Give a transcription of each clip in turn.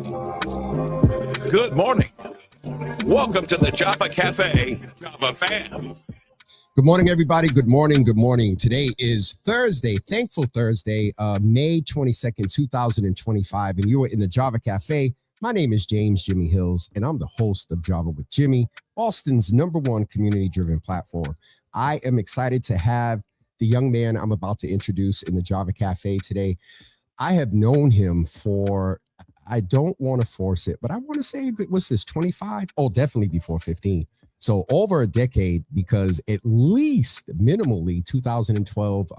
Good morning. Welcome to the Java Cafe, Java fam. Good morning, everybody. Good morning. Good morning. Today is Thursday, Thankful Thursday, May 22nd, 2025, and you are in the Java Cafe. My name is James Jimmy Hills, and I'm the host of Java with Jimmy, Austin's #1 community-driven platform. I am excited to have the young man I'm about to introduce in the Java Cafe today. I have known him for, I don't want to force it, but I want to say, what's this, 25? Oh, definitely before 15. So over a decade, because at least minimally 2012,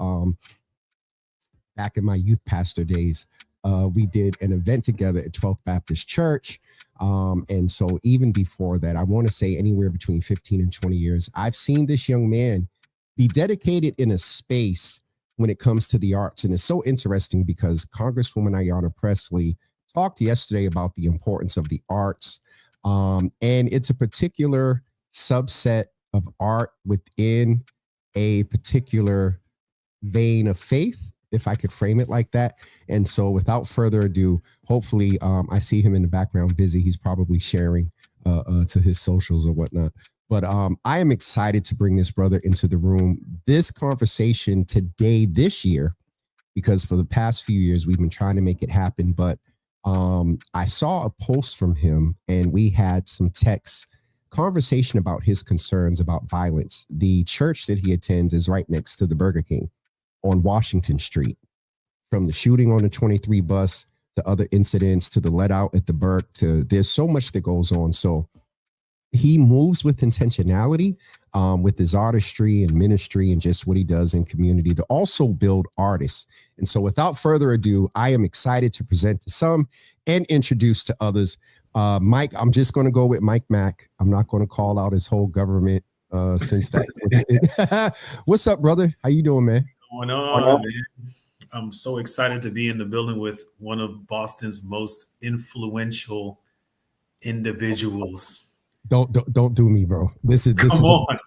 back in my youth pastor days, we did an event together at 12th Baptist Church. And so even before that, I want to say anywhere between 15 and 20 years, I've seen this young man be dedicated in a space when it comes to the arts. And it's so interesting because Congresswoman Ayanna Pressley talked yesterday about the importance of the arts. And it's a particular subset of art within a particular vein of faith, if I could frame it like that. And so without further ado, hopefully I see him in the background busy. He's probably sharing to his socials or whatnot. But I am excited to bring this brother into the room. This conversation today, this year, because for the past few years, we've been trying to make it happen. But I saw a post from him and we had some text conversation about his concerns about violence. The church that he attends is right next to the Burger King on Washington Street. From the shooting on the 23 bus to other incidents to the let out at the Burke, to there's so much that goes on. So he moves with intentionality with his artistry and ministry and just what he does in community to also build artists. And so without further ado, I am excited to present to some and introduce to others. Mike, I'm just going to go with Mike Mack. I'm not going to call out his whole government since that. What's up, brother? How you doing, man? What's going on, man? I'm so excited to be in the building with one of Boston's most influential individuals. Don't do me, bro. This is Come on.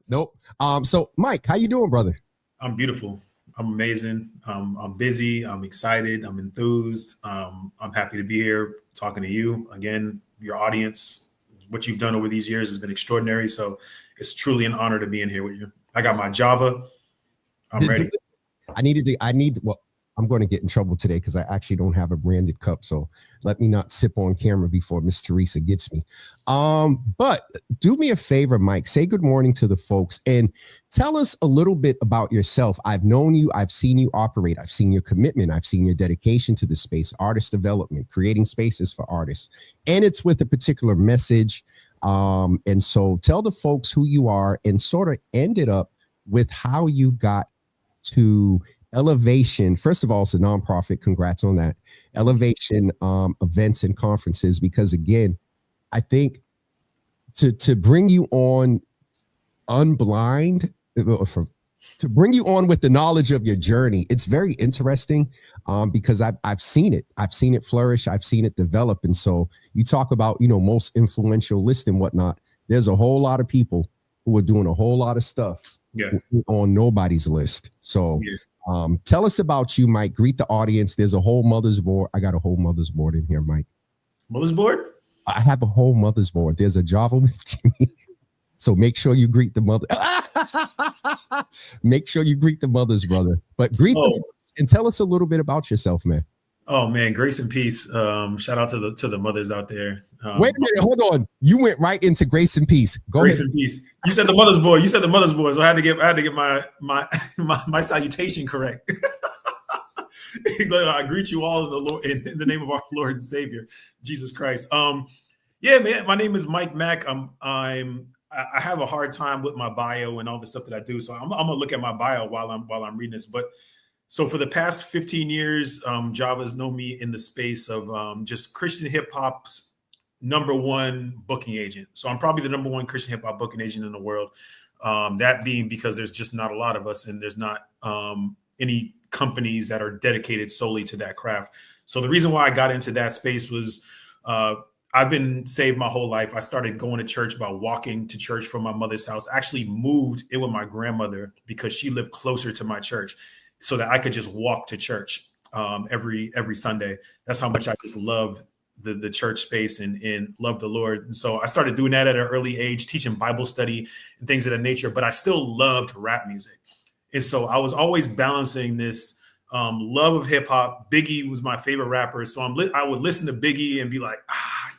Nope. So Mike, how you doing, brother? I'm beautiful. I'm amazing. I'm busy. I'm excited. I'm enthused. I'm happy to be here talking to you again. Your audience, what you've done over these years has been extraordinary. So it's truly an honor to be in here with you. I got my Java. I'm ready. I'm going to get in trouble today because I actually don't have a branded cup. So let me not sip on camera before Miss Teresa gets me. But do me a favor, Mike, say good morning to the folks and tell us a little bit about yourself. I've known you. I've seen you operate. I've seen your commitment. I've seen your dedication to the space, artist development, creating spaces for artists. And it's with a particular message. And so tell the folks who you are and sort of ended up with how you got to Elevation. First of all, it's a nonprofit. Congrats on that. Elevation events and conferences, because again, I think to bring you on unblind, to bring you on with the knowledge of your journey, it's very interesting because I've seen it. I've seen it flourish. I've seen it develop. And so you talk about, most influential list and whatnot. There's a whole lot of people who are doing a whole lot of stuff on nobody's list. So tell us about you, Mike. Greet the audience. There's a whole mother's board. I got a whole mother's board in here, Mike. Mother's board? I have a whole mother's board. There's a Java with Jimmy. So make sure you greet the mother. Make sure you greet the mothers, brother. But greet them and tell us a little bit about yourself, man. Oh man, grace and peace. Shout out to the mothers out there. Wait a minute, hold on. You went right into grace and peace. Grace and peace. You said the mother's board. So I had to get my salutation correct. I greet you all in the Lord, in the name of our Lord and Savior, Jesus Christ. Yeah, man. My name is Mike Mack. I have a hard time with my bio and all the stuff that I do. So I'm gonna look at my bio while I'm reading this. But so for the past 15 years, Java's known me in the space of just Christian hip hop's #1 booking agent. So I'm probably the #1 Christian hip hop booking agent in the world. That being because there's just not a lot of us, and there's not any companies that are dedicated solely to that craft. So the reason why I got into that space was I've been saved my whole life. I started going to church by walking to church from my mother's house. I actually moved in with my grandmother because she lived closer to my church so that I could just walk to church. every Sunday. That's how much I just love the church space and love the Lord. And so I started doing that at an early age, teaching Bible study and things of that nature, but I still loved rap music. And so I was always balancing this love of hip hop. Biggie was my favorite rapper. So I would listen to Biggie and be like,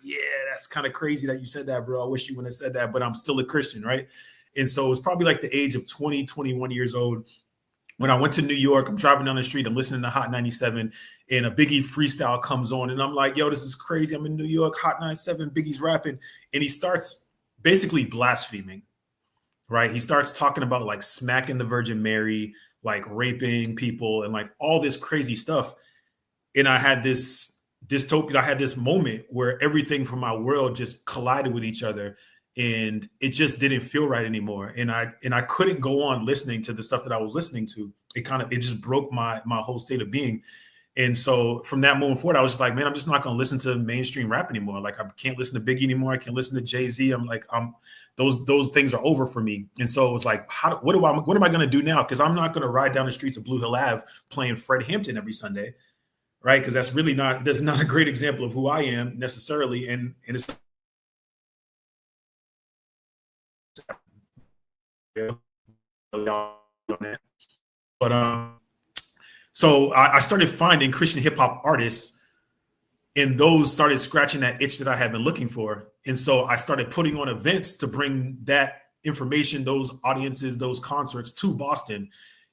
yeah, that's kind of crazy that you said that, bro. I wish you wouldn't have said that, but I'm still a Christian, right? And so it was probably like the age of 20, 21 years old. When I went to New York, I'm driving down the street, I'm listening to Hot 97, and a Biggie freestyle comes on, and I'm like, yo, this is crazy. I'm in New York, Hot 97, Biggie's rapping, and he starts basically blaspheming, right? He starts talking about like smacking the Virgin Mary, like raping people, and like all this crazy stuff. And I had this dystopia, I had this moment where everything from my world just collided with each other. And it just didn't feel right anymore. And I couldn't go on listening to the stuff that I was listening to. It just broke my whole state of being. And so from that moment forward, I was just like, man, I'm just not going to listen to mainstream rap anymore. Like I can't listen to Biggie anymore. I can't listen to Jay-Z. I'm like, those things are over for me. And so it was like, what am I going to do now? Because I'm not going to ride down the streets of Blue Hill Ave playing Fred Hampton every Sunday, right? Because that's not a great example of who I am necessarily. And it's but so I started finding Christian hip hop artists, and those started scratching that itch that I had been looking for. And so I started putting on events to bring that information, those audiences, those concerts to Boston.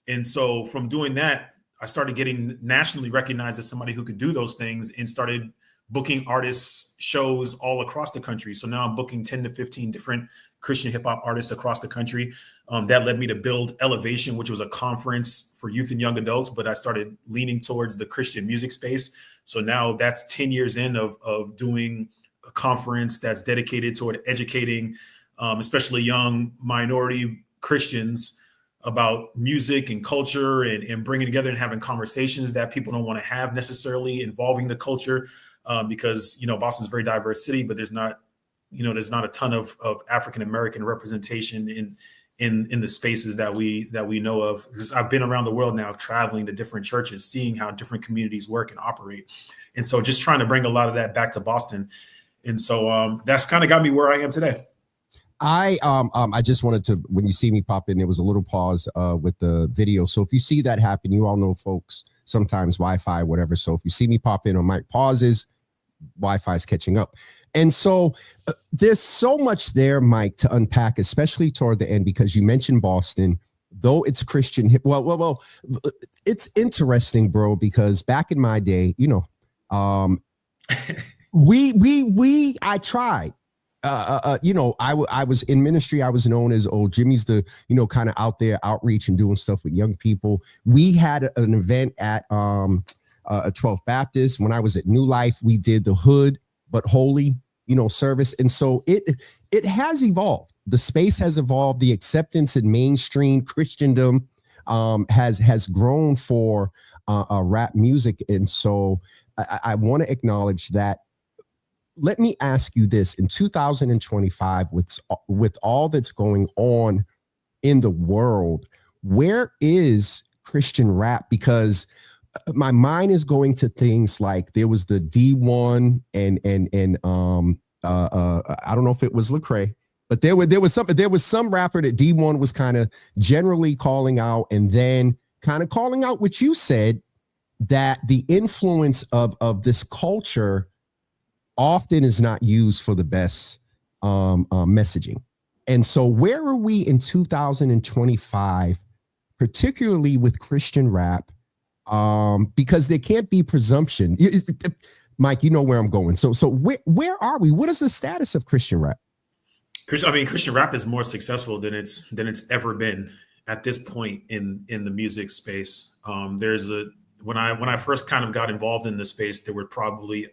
And so from doing that, I started getting nationally recognized as somebody who could do those things, and started booking artists shows all across the country. So now I'm booking 10 to 15 different Christian hip hop artists across the country. That led me to build Elevation, which was a conference for youth and young adults, but I started leaning towards the Christian music space. So now that's 10 years in of doing a conference that's dedicated toward educating, especially young minority Christians, about music and culture, and bringing together and having conversations that people don't want to have necessarily involving the culture. Because, Boston's a very diverse city, but there's not a ton of African-American representation in the spaces that we know of. Because I've been around the world now, traveling to different churches, seeing how different communities work and operate. And so just trying to bring a lot of that back to Boston. And so that's kind of got me where I am today. I just wanted to, when you see me pop in, there was a little pause with the video. So if you see that happen, you all know, folks, sometimes Wi-Fi, whatever. So if you see me pop in or Mike pauses, Wi-Fi is catching up. And so there's so much there, Mike, to unpack, especially toward the end, because you mentioned Boston, though it's Christian hip. Well, it's interesting, bro, because back in my day, I tried. I was in ministry. I was known as Jimmy's the, kind of out there outreach and doing stuff with young people. We had an event at a 12th Baptist. When I was at New Life, we did the Hood but Holy, service. And so it has evolved. The space has evolved. The acceptance in mainstream Christendom has grown for rap music. And so I want to acknowledge that. Let me ask you this: in 2025, with all that's going on in the world, where is Christian rap? Because my mind is going to things like there was the D1 and I don't know if it was Lecrae, but there was some rapper that D1 was kind of generally calling out, and then kind of calling out what you said, that the influence of this culture often is not used for the best messaging. And so where are we in 2025, particularly with Christian rap? Because there can't be presumption. Mike, you know where I'm going. So where are we? What is the status of Christian rap? Christian rap is more successful than it's ever been at this point in the music space. When I first kind of got involved in this space, there were probably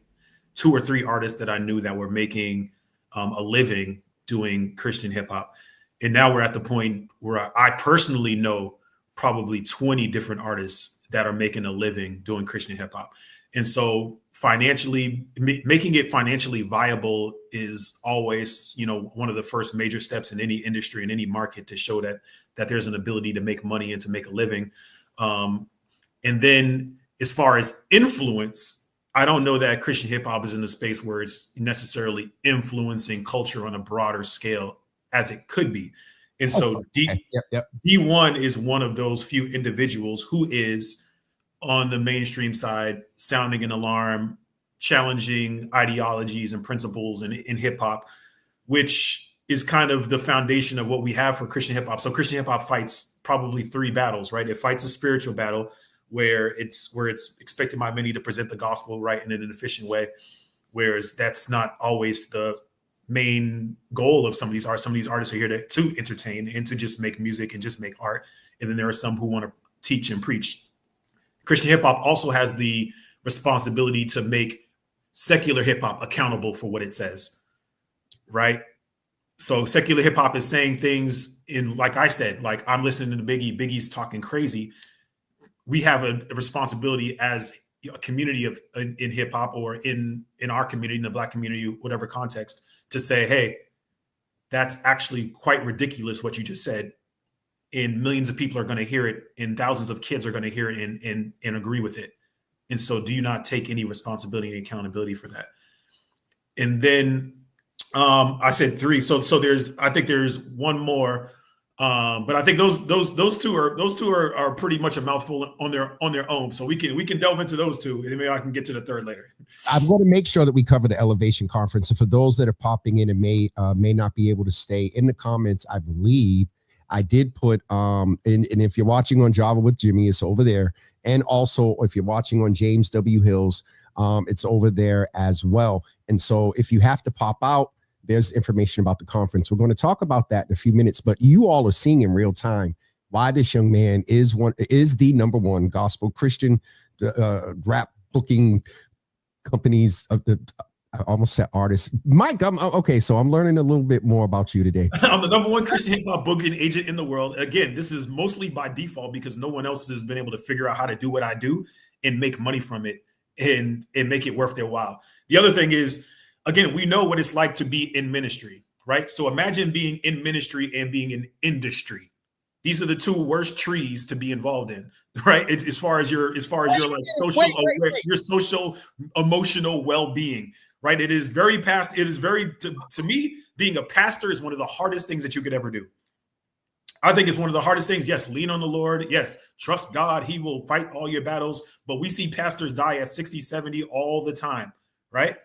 2 or 3 artists that I knew that were making a living doing Christian hip hop. And now we're at the point where I personally know probably 20 different artists that are making a living doing Christian hip hop. And so financially, making it financially viable is always, one of the first major steps in any industry, in any market, to show that there's an ability to make money and to make a living. And then As far as influence, I don't know that Christian hip hop is in the space where it's necessarily influencing culture on a broader scale as it could be. And so D1 is one of those few individuals who is on the mainstream side, sounding an alarm, challenging ideologies and principles in hip hop, which is kind of the foundation of what we have for Christian hip hop. So Christian hip hop fights probably three battles, right? It fights a spiritual battle where it's expected by many to present the gospel right in an efficient way, whereas that's not always the main goal of some of these artists. Some of these artists are here to entertain and to just make music and just make art. And then there are some who want to teach and preach. Christian hip hop also has the responsibility to make secular hip hop accountable for what it says, right? So secular hip hop is saying things in, like I said, like I'm listening to Biggie's talking crazy. We have a responsibility as a community in hip hop or in our community, in the Black community, whatever context, to say, hey, that's actually quite ridiculous what you just said. And millions of people are going to hear it, and thousands of kids are going to hear it and agree with it. And so do you not take any responsibility and accountability for that? And then I said three. So I think there's one more. But I think those two are pretty much a mouthful on their own. So we can delve into those two, and maybe I can get to the third later. I'm going to make sure that we cover the Elevation Conference. And for those that are popping in and may not be able to stay in the comments, I believe I did put and if you're watching on Java with Jimmy, it's over there. And also if you're watching on James W. Hills, it's over there as well. And so if you have to pop out, there's information about the conference. We're going to talk about that in a few minutes, but you all are seeing in real time why this young man is the number one gospel Christian rap booking companies of the, I almost said artist. Mike, okay, so I'm learning a little bit more about you today. I'm the number one Christian hip hop booking agent in the world. Again, this is mostly by default because no one else has been able to figure out how to do what I do and make money from it and make it worth their while. The other thing is, again, we know what it's like to be in ministry, right? So imagine being in ministry and being in industry. These are the two worst trees to be involved in, right? As far as your like your social emotional well-being, right? It is very to me, being a pastor is one of the hardest things that you could ever do. I think it's one of the hardest things. Yes, lean on the Lord. Yes, trust God. He will fight all your battles. But we see pastors die at 60, 70 all the time, right?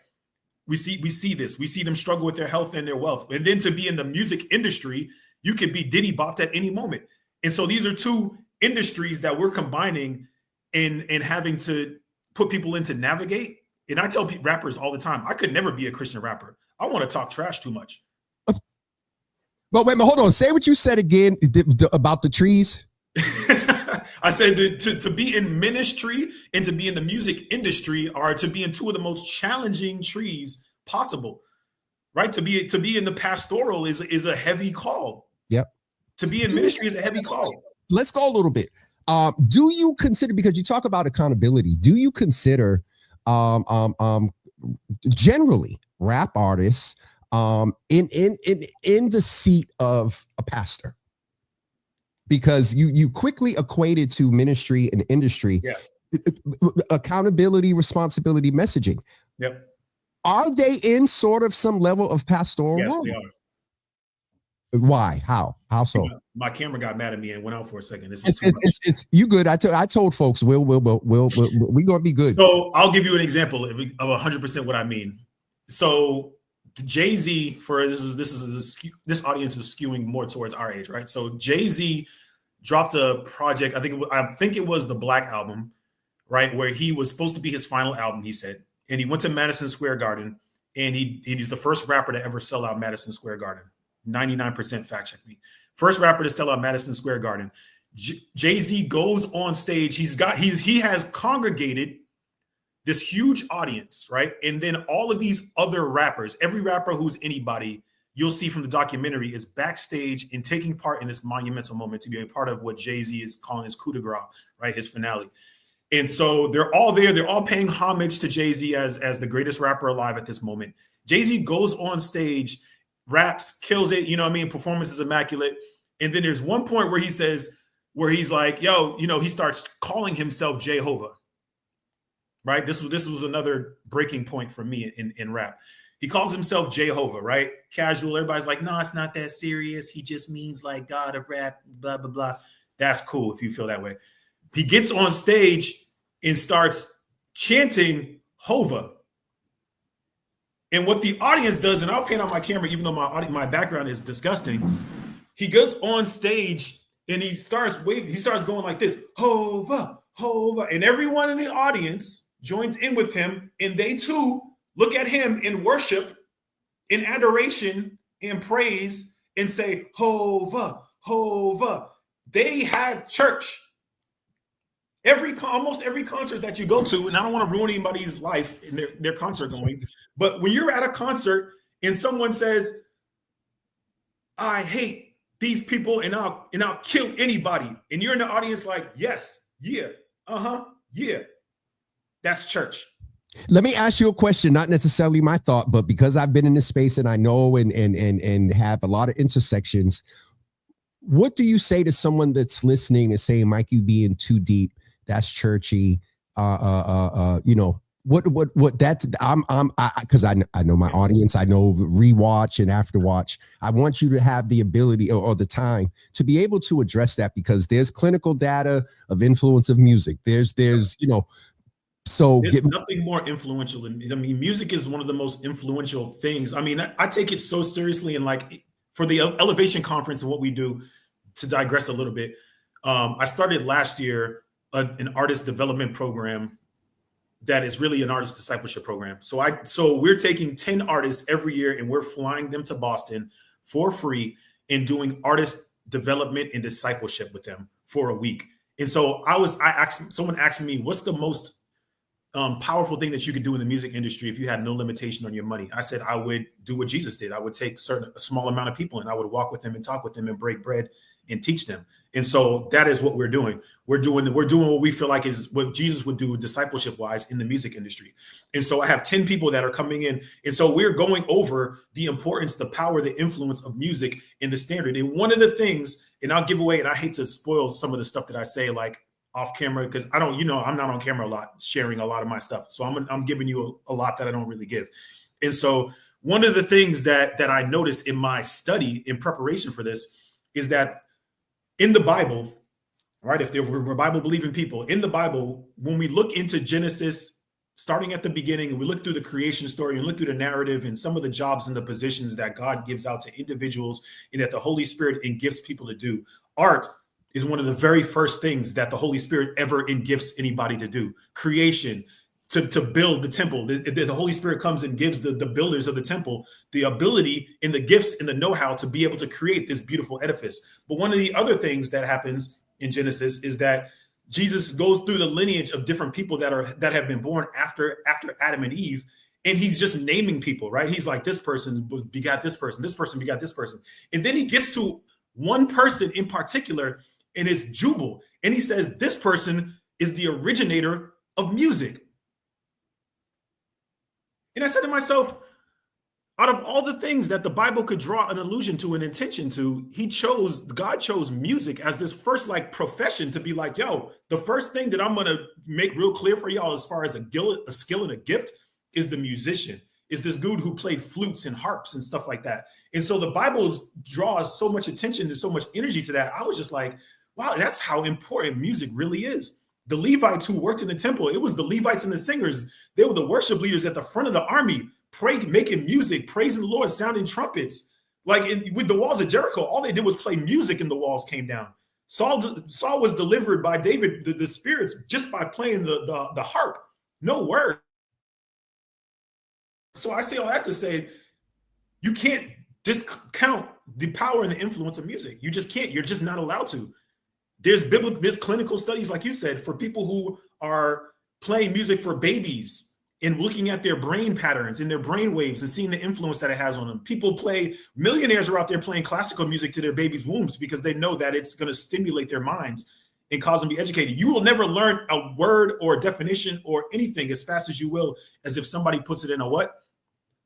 We see this. We see them struggle with their health and their wealth. And then to be in the music industry, you could be Diddy bopped at any moment. And so these are two industries that we're combining and having to put people in to navigate. And I tell rappers all the time, I could never be a Christian rapper. I want to talk trash too much. But wait, hold on. Say what you said again about the trees. I said that to be in ministry and to be in the music industry are to be in two of the most challenging trees possible, right? To be in the pastoral is a heavy call. Yep. To be in ministry is a heavy call. Let's go a little bit. Do you consider, because you talk about accountability, do you consider generally rap artists in the seat of a pastor? Because you quickly equated to ministry and industry, accountability, responsibility, messaging. Yep. Are they in sort of some level of pastoral Yes, role? they are. Why? How so? My camera got mad at me and went out for a second. It's you good. I told folks we gonna be good. So I'll give you an example of 100% what I mean. So Jay-Z, this audience is skewing more towards our age, right? So Jay-Z dropped a project. I think it was the Black Album, right, where he was supposed to be his final album. He said, and he went to Madison Square Garden, and he's the first rapper to ever sell out Madison Square Garden. 99% fact check me. First rapper to sell out Madison Square Garden. Jay-Z goes on stage. He has congregated this huge audience, right? And then all of these other rappers, every rapper who's anybody, you'll see from the documentary is backstage and taking part in this monumental moment to be a part of what Jay-Z is calling his coup de grace, right? His finale. And so they're all there. They're all paying homage to Jay-Z as the greatest rapper alive at this moment. Jay-Z goes on stage, raps, kills it, you know what I mean? Performance is immaculate. And then there's one point where he's like, yo, he starts calling himself Jehovah. right? This was another breaking point for me in rap. He calls himself Jehovah, right? Casual. Everybody's like, no, it's not that serious. He just means like God of rap, blah, blah, blah. That's cool if you feel that way. He gets on stage and starts chanting Hova. And what the audience does, and I'll pan on my camera, even though my background is disgusting. He goes on stage and he starts waving. He starts going like this, Hova, Hova. And everyone in the audience joins in with him. And they too look at him in worship, in adoration, in praise, and say, Hova, Hova. They have church. Almost every concert that you go to, and I don't want to ruin anybody's life in their concert going, but when you're at a concert and someone says, I hate these people and I'll kill anybody, and you're in the audience like, yes, yeah, yeah, that's church. Let me ask you a question, not necessarily my thought, but because I've been in this space and I know and have a lot of intersections, what do you say to someone that's listening and saying, Mike, you being too deep? That's churchy. You know, what that's because I know my audience, I know rewatch and after watch. I want you to have the ability or the time to be able to address that, because there's clinical data of influence of music. There's you know, so there's nothing more influential than, I mean, music is one of the most influential things. I mean, I take it so seriously, and like for the Elevation Conference and what we do, to digress a little bit, I started last year an artist development program that is really an artist discipleship program. So we're taking 10 artists every year and we're flying them to Boston for free and doing artist development and discipleship with them for a week. And so someone asked me, what's the most powerful thing that you could do in the music industry if you had no limitation on your money? I said, I would do what Jesus did. I would take a small amount of people and I would walk with them and talk with them and break bread and teach them. And so that is what we're doing. We're doing what we feel like is what Jesus would do discipleship wise in the music industry. And so I have 10 people that are coming in. And so we're going over the importance, the power, the influence of music in the standard. And one of the things, and I'll give away, and I hate to spoil some of the stuff that I say like off camera, because I don't, I'm not on camera a lot, sharing a lot of my stuff. So I'm giving you a lot that I don't really give. And so one of the things that I noticed in my study in preparation for this is that in the Bible, right, if we're Bible believing people, in the Bible, when we look into Genesis, starting at the beginning, and we look through the creation story and look through the narrative and some of the jobs and the positions that God gives out to individuals and that the Holy Spirit gifts people to do, art is one of the very first things that the Holy Spirit ever gifts anybody to do. Creation, to build the temple. The Holy Spirit comes and gives the builders of the temple the ability and the gifts and the know-how to be able to create this beautiful edifice. But one of the other things that happens in Genesis is that Jesus goes through the lineage of different people that have been born after Adam and Eve, and he's just naming people, right? He's like, this person begot this person begot this person. And then he gets to one person in particular, and it's Jubal. And he says, this person is the originator of music. And I said to myself, out of all the things that the Bible could draw an allusion to, an intention to, God chose music as this first like profession to be like, yo, the first thing that I'm going to make real clear for y'all as far as a skill and a gift is the musician, is this dude who played flutes and harps and stuff like that. And so the Bible draws so much attention and so much energy to that. I was just like, wow, that's how important music really is. The Levites who worked in the temple, it was the Levites and the singers. They were the worship leaders at the front of the army, making music, praising the Lord, sounding trumpets. Like with the walls of Jericho, all they did was play music and the walls came down. Saul was delivered by David, the spirits, just by playing the harp. No word. So I say all that to say, you can't discount the power and the influence of music. You just can't. You're just not allowed to. There's clinical studies, like you said, for people who are playing music for babies and looking at their brain patterns and their brain waves and seeing the influence that it has on them. Millionaires are out there playing classical music to their babies' wombs because they know that it's going to stimulate their minds and cause them to be educated. You will never learn a word or a definition or anything as fast as you will as if somebody puts it in a what?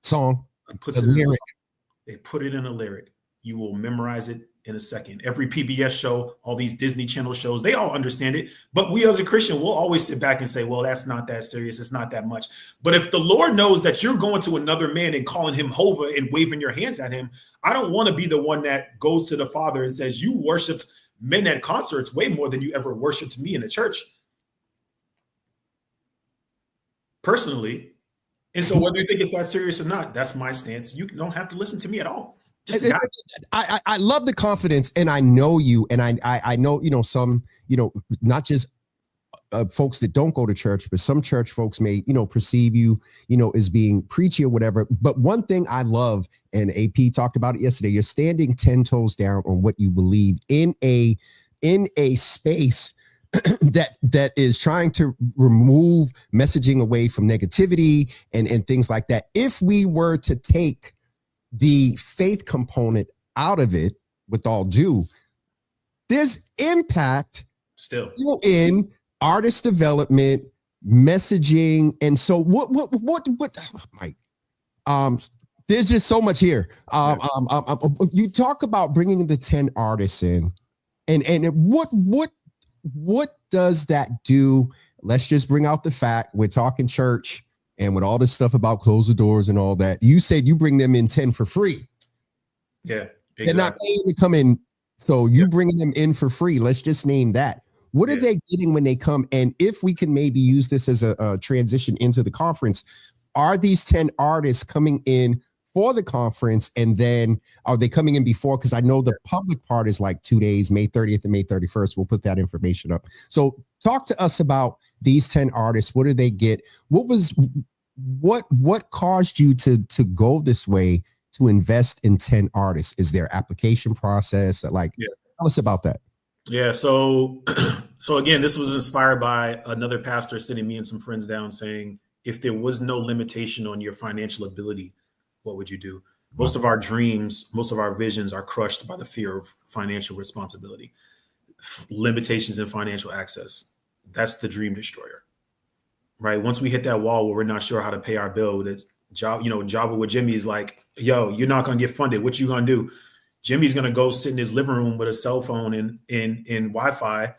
Song. Puts it in a lyric. They put it in a lyric. you will memorize it in a second. Every PBS show, all these Disney Channel shows, they all understand it. But we as a Christian will always sit back and say, well, that's not that serious. It's not that much. But if the Lord knows that you're going to another man and calling him Hova and waving your hands at him, I don't want to be the one that goes to the Father and says, you worshiped men at concerts way more than you ever worshiped me in the church. Personally. And so whether you think it's that serious or not, that's my stance. You don't have to listen to me at all. I love the confidence, and I know you, and I know, some, not just folks that don't go to church, but some church folks may, perceive you, as being preachy or whatever. But one thing I love, and AP talked about it yesterday, you're standing 10 toes down on what you believe in a space that is trying to remove messaging away from negativity and things like that. If we were to take the faith component out of it, with all due, there's impact still in artist development, messaging. And so what, Mike, there's just so much here. You talk about bringing the 10 artists in, and what does that do? Let's just bring out the fact we're talking church, and with all this stuff about close the doors and all that, you said you bring them in 10 for free. Yeah. Exactly. They're not paying to come in. So you bringing them in for free. Let's just name that. What are they getting when they come? And if we can maybe use this as a transition into the conference, are these 10 artists coming in for the conference, and then are they coming in before? Because I know the public part is like 2 days, May 30th and May 31st. We'll put that information up. So talk to us about these 10 artists. What do they get? What caused you to go this way, to invest in 10 artists? Is there application process? Tell us about that. Yeah. So again, this was inspired by another pastor sitting me and some friends down saying, if there was no limitation on your financial ability, what would you do? Most of our dreams, most of our visions are crushed by the fear of financial responsibility, limitations in financial access. That's the dream destroyer, right? Once we hit that wall where we're not sure how to pay our bill, that's Java with Jimmy is like, yo, you're not going to get funded. What you going to do? Jimmy's going to go sit in his living room with a cell phone and Wi-Fi,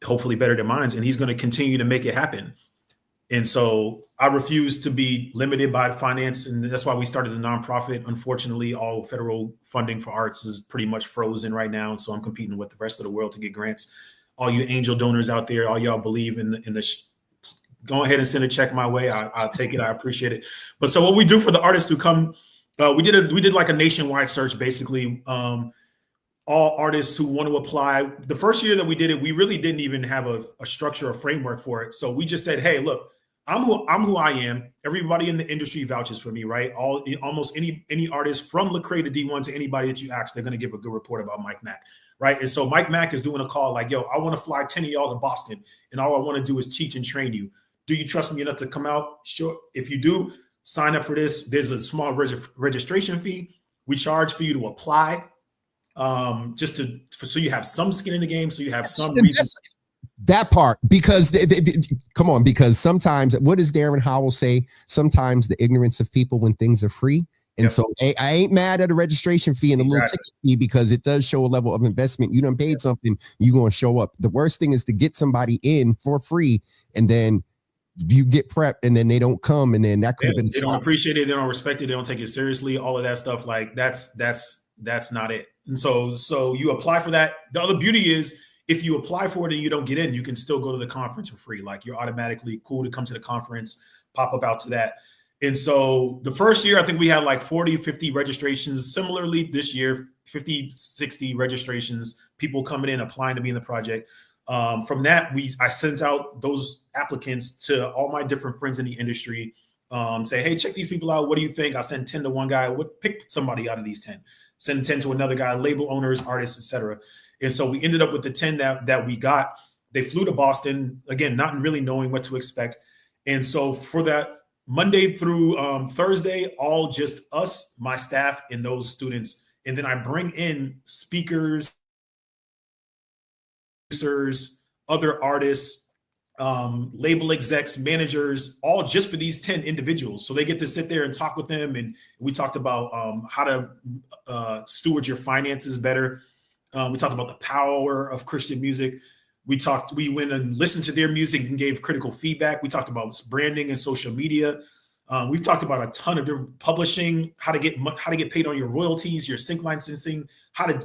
hopefully better than mine, and he's going to continue to make it happen. And so I refuse to be limited by finance. And that's why we started the nonprofit. Unfortunately, all federal funding for arts is pretty much frozen right now. And so I'm competing with the rest of the world to get grants. All you angel donors out there, all y'all believe in go ahead and send a check my way. I'll take it. I appreciate it. But so what we do for the artists who come, we did like a nationwide search, basically. All artists who want to apply. The first year that we did it, we really didn't even have a structure or framework for it. So we just said, hey, look, I'm who I am. Everybody in the industry vouches for me, right? Almost any artist from Lecrae to D1 to anybody that you ask, they're going to give a good report about Mike Mack, right? And so Mike Mack is doing a call like, yo, I want to fly 10 of y'all to Boston, and all I want to do is teach and train you. Do you trust me enough to come out? Sure. If you do, sign up for this. There's a small registration fee. We charge for you to apply, so you have some skin in the game, so you have some reason. That part, because come on, because sometimes, what does Darren Howell say? Sometimes the ignorance of people when things are free. And so I ain't mad at a registration fee and a little ticket fee, because it does show a level of investment. You done paid something, you're going to show up. The worst thing is to get somebody in for free, and then you get prepped, and then they don't come, and then that could have been. They don't appreciate it. They don't respect it. They don't take it seriously. All of that stuff, like that's not it. And so you apply for that. The other beauty is, if you apply for it and you don't get in, you can still go to the conference for free. Like, you're automatically cool to come to the conference, pop up out to that. And so the first year, I think we had like 40, 50 registrations. Similarly, this year, 50, 60 registrations, people coming in, applying to be in the project. From that, I sent out those applicants to all my different friends in the industry, say, hey, check these people out. What do you think? I send 10 to one guy. Pick somebody out of these 10. Send 10 to another guy, label owners, artists, etc. And so we ended up with the 10 that we got. They flew to Boston, again, not really knowing what to expect. And so for that Monday through Thursday, all just us, my staff, and those students. And then I bring in speakers, producers, other artists, label execs, managers, all just for these 10 individuals. So they get to sit there and talk with them. And we talked about how to steward your finances better. We talked about the power of Christian music. We went and listened to their music and gave critical feedback. We talked about branding and social media. We've talked about a ton of different publishing, how to get paid on your royalties, your sync licensing,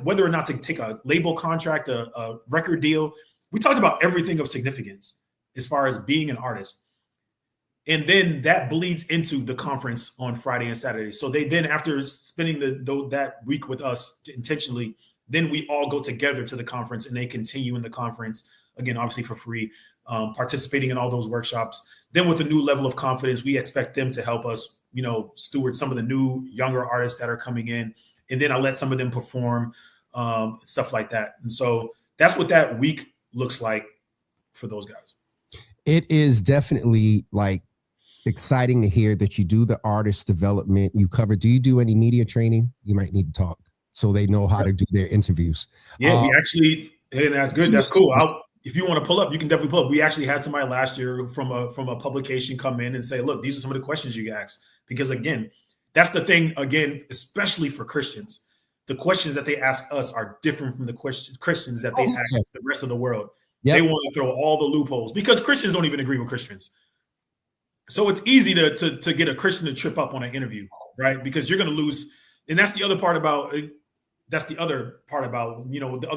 whether or not to take a label contract, a record deal. We talked about everything of significance as far as being an artist. And then that bleeds into the conference on Friday and Saturday. So they then, after spending that week with us intentionally, then we all go together to the conference and they continue in the conference, again, obviously for free, participating in all those workshops. Then with a new level of confidence, we expect them to help us, steward some of the new younger artists that are coming in. And then I let some of them perform, stuff like that. And so that's what that week looks like for those guys. It is definitely like exciting to hear that you do the artist development. Do you do any media training? You might need to talk so they know how to do their interviews. Yeah, we actually, and that's good. That's cool. If you want to pull up, you can definitely pull up. We actually had somebody last year from a publication come in and say, look, these are some of the questions you ask. Because again, that's the thing, again, especially for Christians, the questions that they ask us are different from the Christians that they ask the rest of the world. Yep. They want to throw all the loopholes because Christians don't even agree with Christians. So it's easy to get a Christian to trip up on an interview, right? Because you're going to lose. And that's the other part about, the other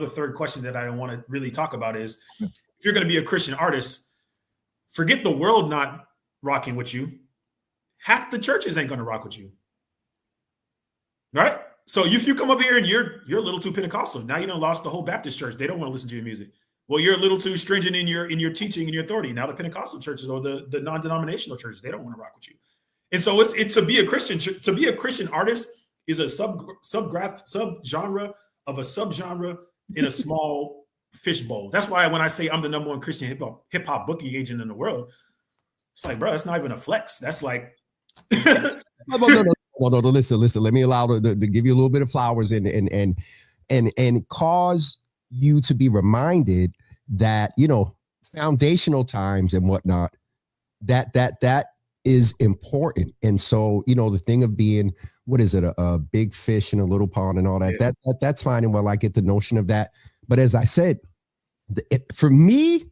third question that I want to really talk about is if you're going to be a Christian artist, forget the world not rocking with you. Half the churches ain't going to rock with you. Right? So if you come up here and you're a little too Pentecostal, now you done lost the whole Baptist church. They don't want to listen to your music. Well, you're a little too stringent in your teaching and your authority. Now the Pentecostal churches or the non-denominational churches, they don't want to rock with you. And so it's to be a Christian artist is a subgenre of a subgenre in a small fishbowl. That's why when I say I'm the number one Christian hip hop booking agent in the world, it's like, bro, that's not even a flex. That's like No, listen. Let me allow to give you a little bit of flowers and cause you to be reminded that, foundational times and whatnot, that is important. And so, the thing of being, what is it, a big fish in a little pond and all that, that's fine. And well, I get the notion of that. But as I said, for me,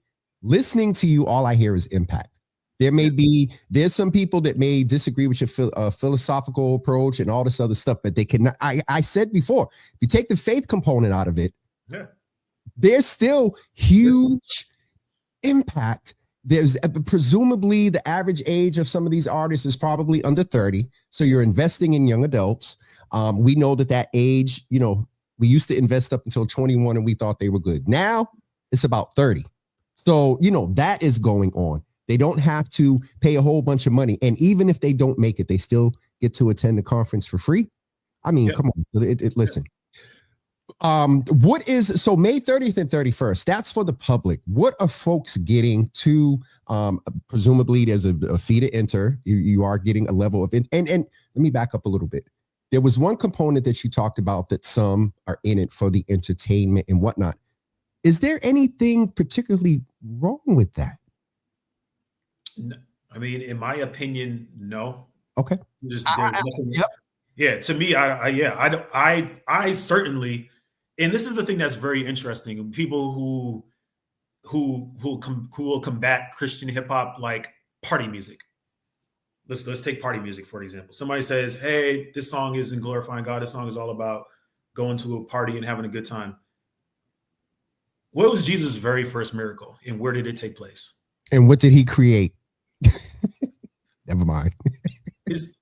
listening to you, all I hear is impact. There's some people that may disagree with your philosophical approach and all this other stuff, but they cannot. I said before, if you take the faith component out of it, there's still huge impact. There's presumably the average age of some of these artists is probably under 30. So you're investing in young adults. We know that age, we used to invest up until 21 and we thought they were good. Now it's about 30. So, that is going on. They don't have to pay a whole bunch of money. And even if they don't make it, they still get to attend the conference for free. I mean, come on, listen. So May 30th and 31st, that's for the public. What are folks getting to, presumably there's a fee to enter. You are getting a level of it. And let me back up a little bit. There was one component that you talked about that some are in it for the entertainment and whatnot. Is there anything particularly wrong with that? I mean, in my opinion, no. Okay. Yeah. To me, I certainly, and this is the thing that's very interesting. People who will combat Christian hip hop like party music. Let's take party music for example. Somebody says, "Hey, this song isn't glorifying God. This song is all about going to a party and having a good time." What was Jesus' very first miracle, and where did it take place? And what did he create? Never mind. His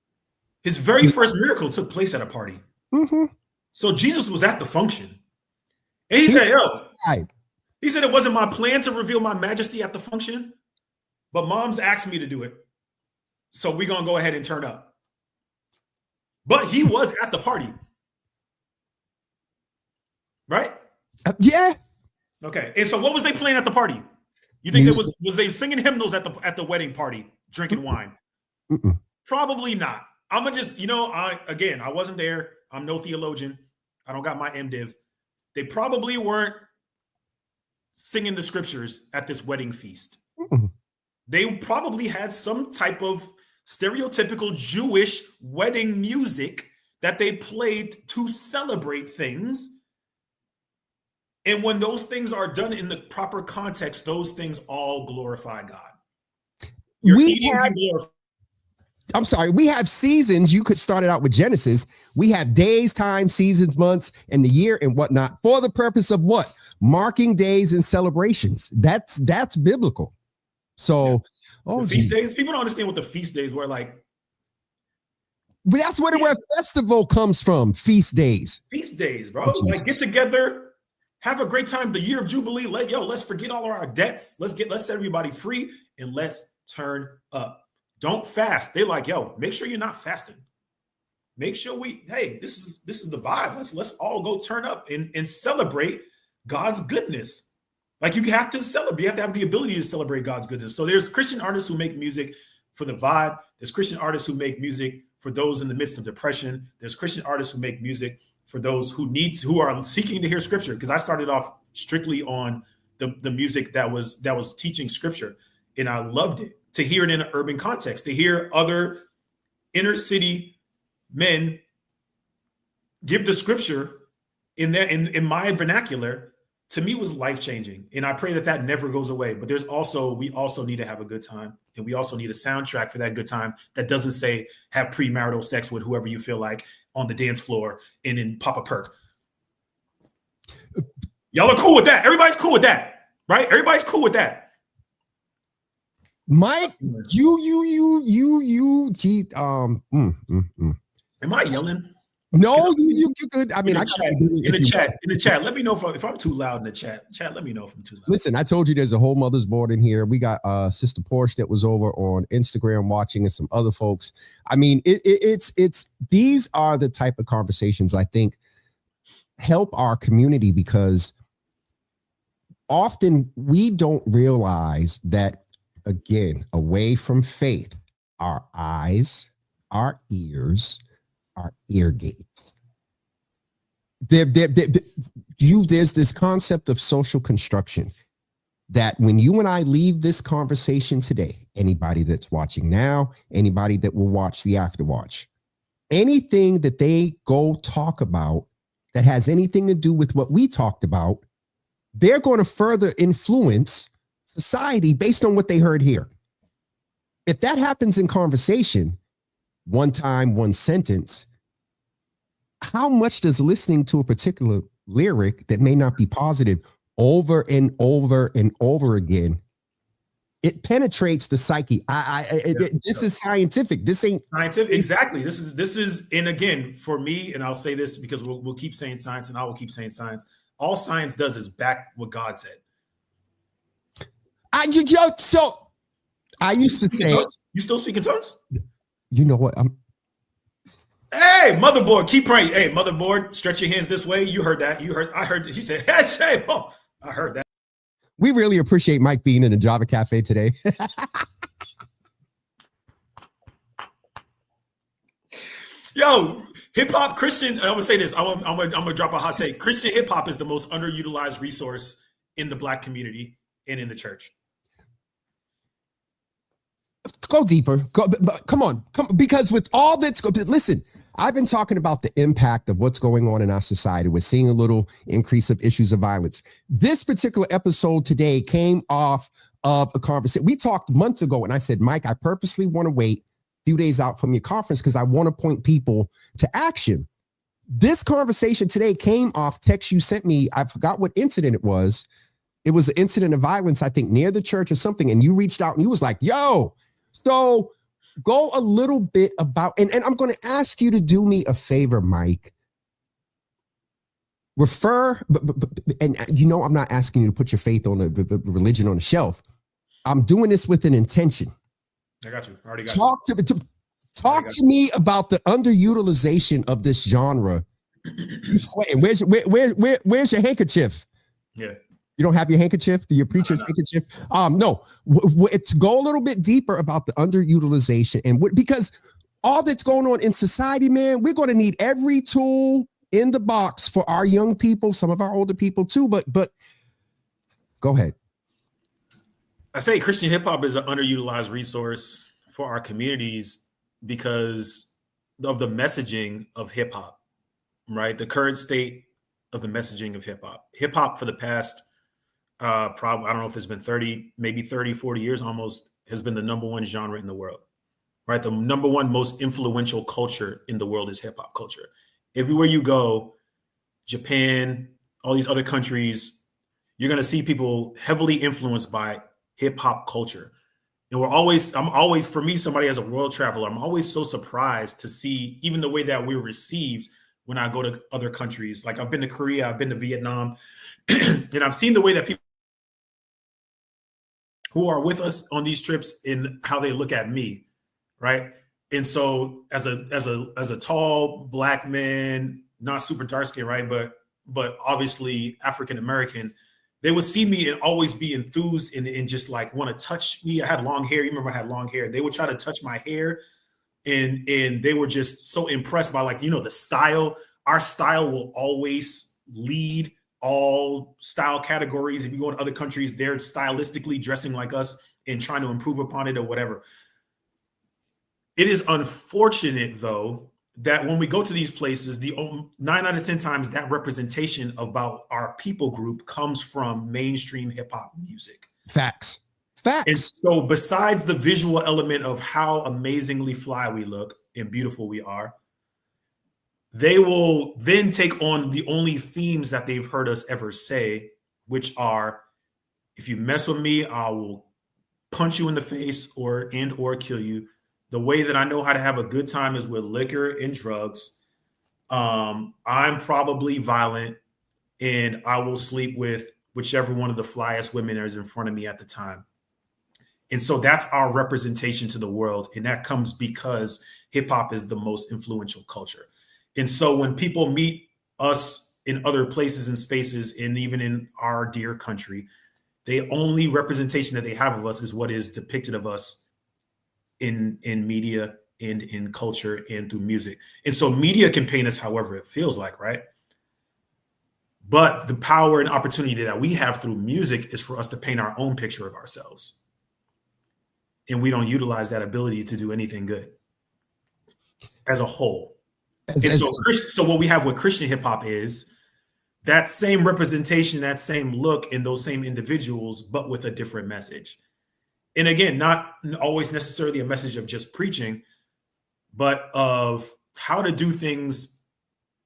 very first miracle took place at a party. Mm-hmm. So Jesus was at the function. And he said, he said, it wasn't my plan to reveal my majesty at the function, but mom's asked me to do it. So we're going to go ahead and turn up. But he was at the party. Right? Yeah. Okay. And so what was they playing at the party? You think there was they singing hymnals at the wedding party, drinking wine? Mm-mm. Probably not. I'm gonna just, I wasn't there. I'm no theologian. I don't got my MDiv. They probably weren't singing the scriptures at this wedding feast. Mm-mm. they probably had some type of stereotypical Jewish wedding music that they played to celebrate things. And when those things are done in the proper context, those things all glorify God. I'm sorry, we have seasons. You could start it out with Genesis. We have days, time, seasons, months, and the year and whatnot for the purpose of what? Marking days and celebrations. That's biblical. So, the feast days, people don't understand what the feast days were like. But that's where the word festival comes from. Feast days. Feast days, bro. Like, get together, have a great time. The year of Jubilee. Let's forget all of our debts. Let's set everybody free and let's turn up. Don't fast. They like, make sure you're not fasting. Make sure this is the vibe. Let's all go turn up and celebrate God's goodness. Like, you have to celebrate. You have to have the ability to celebrate God's goodness. So there's Christian artists who make music for the vibe. There's Christian artists who make music for those in the midst of depression. There's Christian artists who make music for those who are seeking to hear scripture. Because I started off strictly on the music that was teaching scripture, and I loved it. To hear it in an urban context, to hear other inner city men give the scripture in my vernacular, to me, was life-changing. And I pray that never goes away. But we also need to have a good time. And we also need a soundtrack for that good time that doesn't say have premarital sex with whoever you feel like on the dance floor and then pop a perk. Y'all are cool with that. Everybody's cool with that, right? Everybody's cool with that. Mike, Am I yelling? No, you good. I mean, in the chat. Let me know if I'm too loud in the chat. Chat, let me know if I'm too loud. Listen, I told you there's a whole mother's board in here. We got Sister Porsche that was over on Instagram watching, and some other folks. I mean, it's these are the type of conversations I think help our community, because often we don't realize that, again, away from faith, our eyes, our ears, our ear gates. There's this concept of social construction that when you and I leave this conversation today, anybody that's watching now, anybody that will watch the afterwatch, anything that they go talk about that has anything to do with what we talked about, they're going to further influence society based on what they heard here. If that happens in conversation, one time, one sentence, how much does listening to a particular lyric that may not be positive over and over and over again, it penetrates the psyche? This is scientific. This ain't scientific. Exactly. This is, and again, for me, and I'll say this because we'll keep saying science, and I will keep saying science. All science does is back what God said. I used to say, you still speak in tongues? You know what? Hey, motherboard, keep praying. Hey, motherboard, stretch your hands this way. You heard that. I heard. She said, hey, Shay. Oh, I heard that. We really appreciate Mike being in the Java Cafe today. Yo, hip hop, Christian. I'm gonna say this. I'm gonna drop a hot take. Christian hip hop is the most underutilized resource in the Black community and in the church. Go deeper. Come on. Because with all that's listen, I've been talking about the impact of what's going on in our society. We're seeing a little increase of issues of violence. This particular episode today came off of a conversation. We talked months ago, and I said, Mike, I purposely want to wait a few days out from your conference because I want to point people to action. This conversation today came off text you sent me. I forgot what incident it was. It was an incident of violence, I think, near the church or something. And you reached out and you was like, yo, so go a little bit about, and I'm going to ask you to do me a favor, Mike. Refer, and you know, I'm not asking you to put your faith on the religion on the shelf. I'm doing this with an intention. I got you. I already got Talk to me about the underutilization of this genre. You sweating. Where's your handkerchief? Yeah. You don't have your handkerchief? Do your preacher's handkerchief? No. It's go a little bit deeper about the underutilization and because all that's going on in society, man, we're going to need every tool in the box for our young people, some of our older people too. But go ahead. I say Christian hip hop is an underutilized resource for our communities because of the messaging of hip hop, right? The current state of the messaging of hip hop. Hip hop for the past, probably, I don't know if it's been 30, maybe 30, 40 years almost, has been the number one genre in the world, right? The number one most influential culture in the world is hip hop culture. Everywhere you go, Japan, all these other countries, you're going to see people heavily influenced by hip hop culture. And I'm always, for me, somebody as a world traveler, I'm always so surprised to see even the way that we're received when I go to other countries. Like I've been to Korea, I've been to Vietnam, and I've seen the way that people who are with us on these trips and how they look at me, right? And so as a tall Black man, not super dark skin, right? But obviously African American, they would see me and always be enthused and just like want to touch me. I had long hair. You remember I had long hair. They would try to touch my hair, and they were just so impressed by, like, the style. Our style will always lead all style categories. If you go in other countries, they're stylistically dressing like us and trying to improve upon it or whatever. It is unfortunate, though, that when we go to these places, the 9 out of 10 times that representation about our people group comes from mainstream hip hop music. Facts. And so besides the visual element of how amazingly fly we look and beautiful we are, they will then take on the only themes that they've heard us ever say, which are, if you mess with me, I will punch you in the face or kill you. The way that I know how to have a good time is with liquor and drugs. I'm probably violent, and I will sleep with whichever one of the flyest women is in front of me at the time. And so that's our representation to the world. And that comes because hip hop is the most influential culture. And so when people meet us in other places and spaces, and even in our dear country, the only representation that they have of us is what is depicted of us in media and in culture and through music. And so media can paint us however it feels like, right? But the power and opportunity that we have through music is for us to paint our own picture of ourselves. And we don't utilize that ability to do anything good as a whole. So what we have with Christian hip hop is that same representation, that same look in those same individuals, but with a different message. And again, not always necessarily a message of just preaching, but of how to do things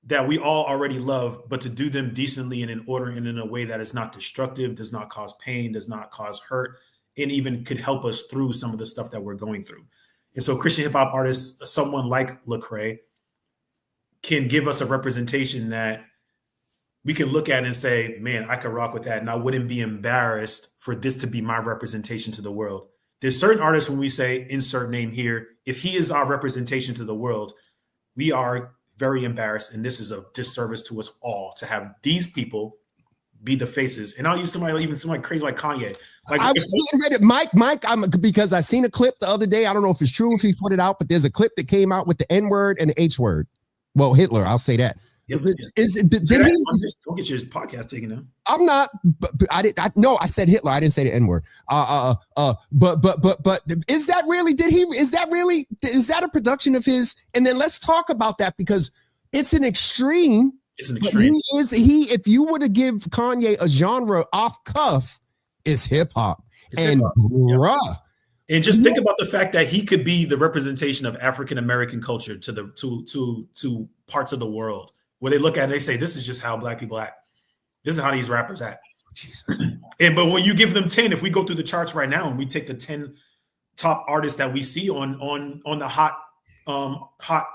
that we all already love, but to do them decently and in order and in a way that is not destructive, does not cause pain, does not cause hurt, and even could help us through some of the stuff that we're going through. And so Christian hip hop artists, someone like Lecrae, can give us a representation that we can look at and say, man, I could rock with that. And I wouldn't be embarrassed for this to be my representation to the world. There's certain artists, when we say insert name here, if he is our representation to the world, we are very embarrassed. And this is a disservice to us all to have these people be the faces. And I'll use somebody crazy like Kanye. Like, I was getting ready, Mike, because I seen a clip the other day. I don't know if it's true, if he put it out, but there's a clip that came out with the N word and the H word. Well, Hitler, I'll say that. Yep. Don't get your podcast taken down. I'm not. But I said Hitler. I didn't say the N word. But is that really? Is that a production of his? And then let's talk about that, because it's an extreme. It's an extreme. If you were to give Kanye a genre off cuff, it's hip hop. And bruh. Yep. And just think about the fact that he could be the representation of African American culture to parts of the world where they look at it and they say, this is just how Black people act. This is how these rappers act. Jesus. But when you give them 10, if we go through the charts right now and we take the 10 top artists that we see on the hot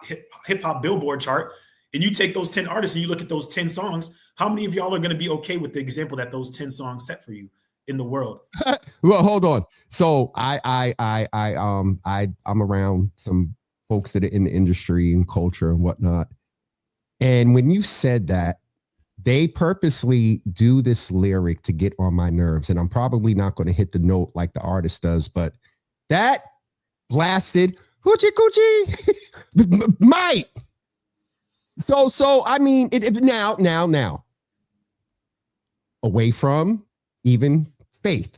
hip hop Billboard chart, and you take those 10 artists and you look at those 10 songs, how many of y'all are going to be okay with the example that those 10 songs set for you in the world? Well, hold on. So I'm around some folks that are in the industry and culture and whatnot. And when you said that, they purposely do this lyric to get on my nerves. And I'm probably not going to hit the note like the artist does, but that blasted hoochie coochie might. So I mean, now away from even faith.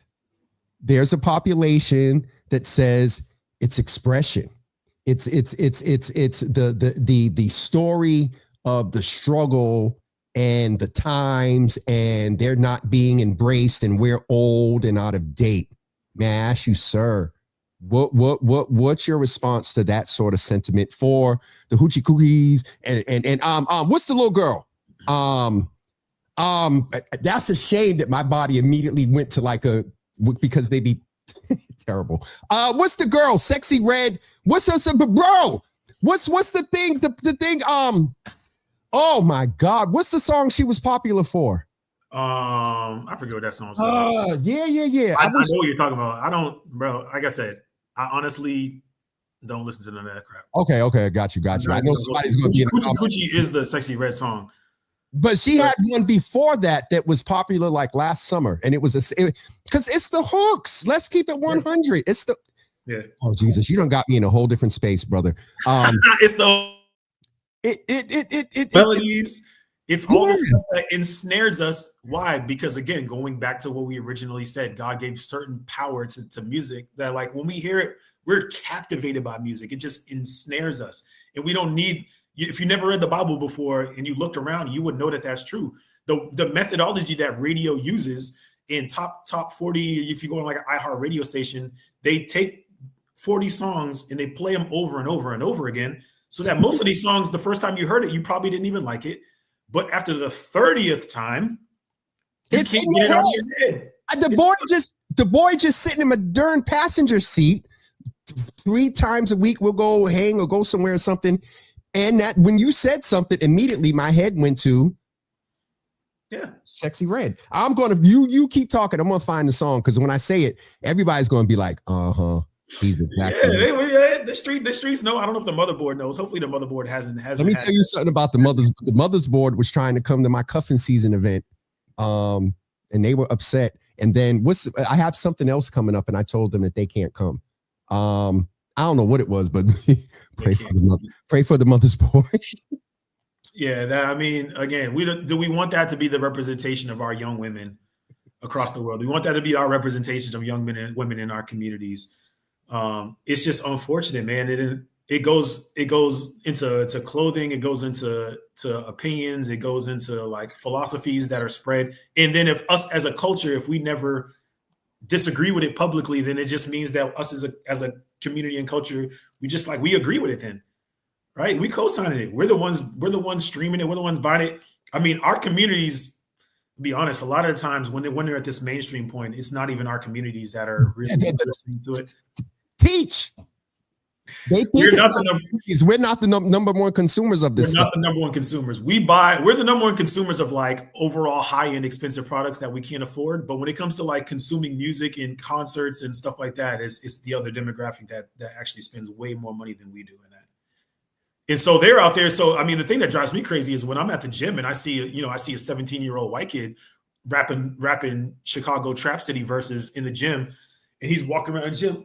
there's a population that says it's expression. It's the story of the struggle and the times, and they're not being embraced, and we're old and out of date. May I ask you, sir, what's your response to that sort of sentiment for the hoochie cookies and what's the little girl? That's a shame that my body immediately went to like because they be terrible. What's the girl? Sexy Red. What's bro? What's the thing? The thing. Oh my God! What's the song she was popular for? I forget what that song was. Yeah. I know what you're talking about. I don't, bro. Like I said, I honestly don't listen to none of that crap. Okay. Got you. I know somebody's going to be in Coochie is the Sexy Red song. But she had one before that was popular like last summer, and it was because it's the hooks. Let's keep it 100. It's the Oh Jesus, you done got me in a whole different space, brother. It's the melodies. It's all the stuff that ensnares us. Why? Because again, going back to what we originally said, God gave certain power to music that, like, when we hear it, we're captivated by music. It just ensnares us, and we don't need. If you never read the Bible before and you looked around, you would know that that's true. The methodology that radio uses in top 40, if you go on like an iHeart radio station, they take 40 songs and they play them over and over and over again. So that most of these songs, the first time you heard it, you probably didn't even like it. But after the 30th time, it's in your head. The boy just sitting in a darn passenger seat 3 times a week. We'll go hang or go somewhere or something. And that when you said something, immediately my head went to Sexy Red. I'm gonna you keep talking. I'm gonna find the song, because when I say it, everybody's gonna be like, he's exactly. The streets know. I don't know if the motherboard knows. Hopefully the motherboard hasn't. Let me tell you something about the mothers. The mothers board was trying to come to my cuffing season event, and they were upset. And then I have something else coming up, and I told them that they can't come. I don't know what it was, but pray for the mother's board. I mean, again, do we want that to be the representation of our young women across the world? We want that to be our representation of young men and women in our communities. It's just unfortunate, man. It goes into clothing. It goes into opinions. It goes into like philosophies that are spread. And then if us as a culture, if we never disagree with it publicly, then it just means that us as a community and culture, we agree with it then, right? We co-signing it. We're the ones streaming it. We're the ones buying it. I mean, our communities, to be honest, a lot of the times when they're at this mainstream point, it's not even our communities that are really listening to it. Teach. They think we're not the number one consumers of this. We're not the number one consumers. We're the number one consumers of like overall high-end expensive products that we can't afford. But when it comes to like consuming music and concerts and stuff like that, it's the other demographic that actually spends way more money than we do in that. And so they're out there. So I mean, the thing that drives me crazy is when I'm at the gym and I see a 17-year-old white kid rapping Chicago Trap City verses in the gym. And he's walking around the gym,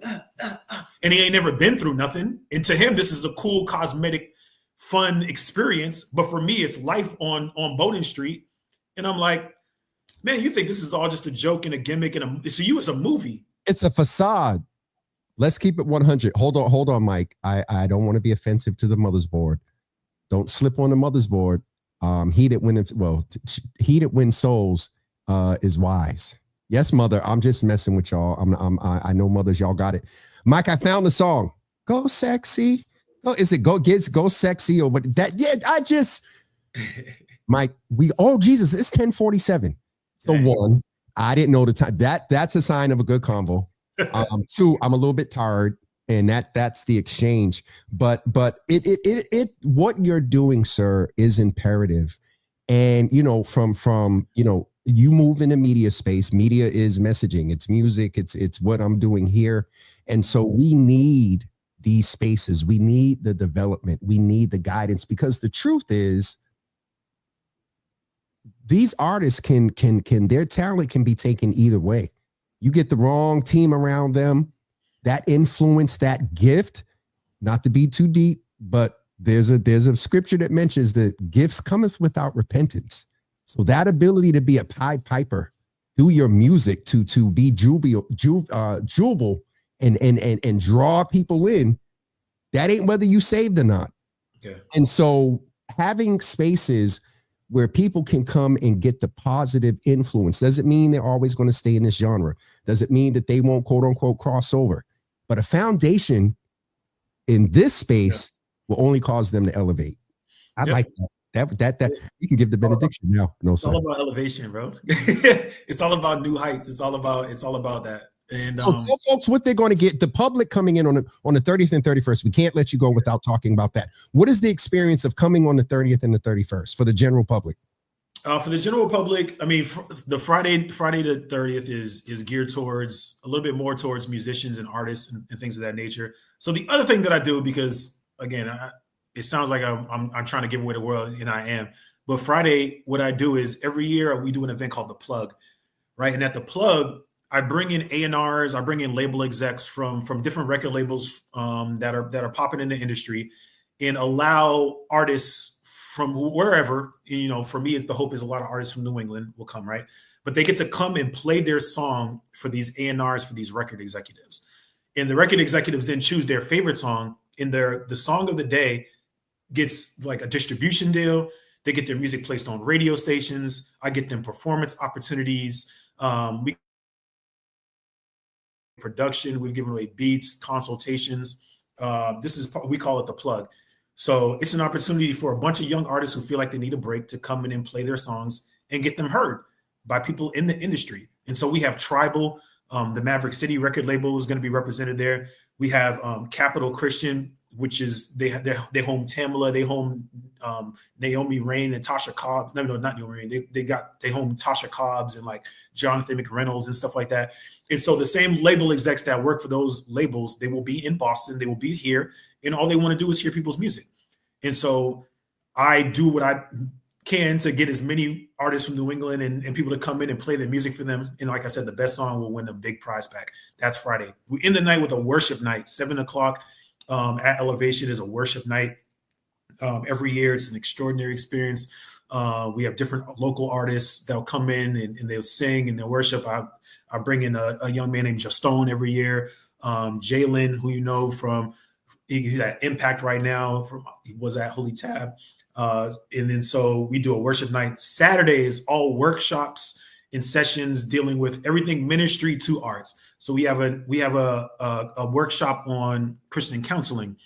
and he ain't never been through nothing. And to him, this is a cool, cosmetic, fun experience. But for me, it's life on Bowdoin Street. And I'm like, man, you think this is all just a joke and a gimmick? To you, it's a movie. It's a facade. Let's keep it 100. Hold on, Mike. I don't want to be offensive to the mother's board. Don't slip on the mother's board. He that wins souls is wise. Yes, mother. I'm just messing with y'all. I know mothers, y'all got it. Mike, I found the song. Go Sexy. Oh, is it Go Sexy or what? That? Yeah, Mike. Jesus, it's 10:47. So one, I didn't know the time. That's a sign of a good convo. 2, I'm a little bit tired, and that's the exchange. But it what you're doing, sir, is imperative. And from you move in the media space. Media is messaging. It's music. It's what I'm doing here. And so we need these spaces. We need the development. We need the guidance, because the truth is these artists can their talent can be taken either way. You get the wrong team around them, that influence, that gift, not to be too deep, but there's a scripture that mentions that gifts cometh without repentance. So that ability to be a Pied Piper, through your music to be jubil and draw people in, that ain't whether you saved or not. Yeah. And so having spaces where people can come and get the positive influence doesn't mean they're always going to stay in this genre. Doesn't mean that they won't quote unquote cross over. But a foundation in this space will only cause them to elevate. I like that. That you can give the benediction now. No, it's sir. all about elevation, bro. It's all about new heights. It's all about that. And so tell folks what they're going to get. The public coming in on the 30th and 31st. We can't let you go without talking about that. What is the experience of coming on the 30th and the 31st for the general public? For the general public, I mean, the Friday the 30th is geared towards a little bit more towards musicians and artists and things of that nature. So the other thing that I do, because again, it sounds like I'm trying to give away the world, and I am. But Friday, what I do is every year we do an event called The Plug, right? And at The Plug, I bring in A&Rs, I bring in label execs from different record labels that are popping in the industry, and allow artists from wherever, for me, the hope is a lot of artists from New England will come, right? But they get to come and play their song for these A&Rs, for these record executives. And the record executives then choose their favorite song, and the song of the day gets like a distribution deal. They get their music placed on radio stations. I get them performance opportunities. We production. We've given away beats, consultations. We call it The Plug. So it's an opportunity for a bunch of young artists who feel like they need a break to come in and play their songs and get them heard by people in the industry. And so we have Tribal, the Maverick City record label is going to be represented there. We have Capital Christian, which is they home Tamala, they home Naomi Rain and Tasha Cobbs. No, not Naomi Rain. They home Tasha Cobbs and like Jonathan McReynolds and stuff like that. And so the same label execs that work for those labels, they will be in Boston, they will be here, and all they want to do is hear people's music. And so I do what I can to get as many artists from New England and people to come in and play their music for them. And like I said, the best song will win a big prize pack. That's Friday. We end the night with a worship night, 7:00 at Elevation is a worship night. Every year, it's an extraordinary experience. We have different local artists that'll come in and they'll sing and they'll worship. I bring in a young man named Justone every year. Jalen, who you know from, he's at Impact right now. He was at Holy Tab. And then so we do a worship night. Saturday is all workshops and sessions dealing with everything ministry to arts. So we have a workshop on Christian counseling,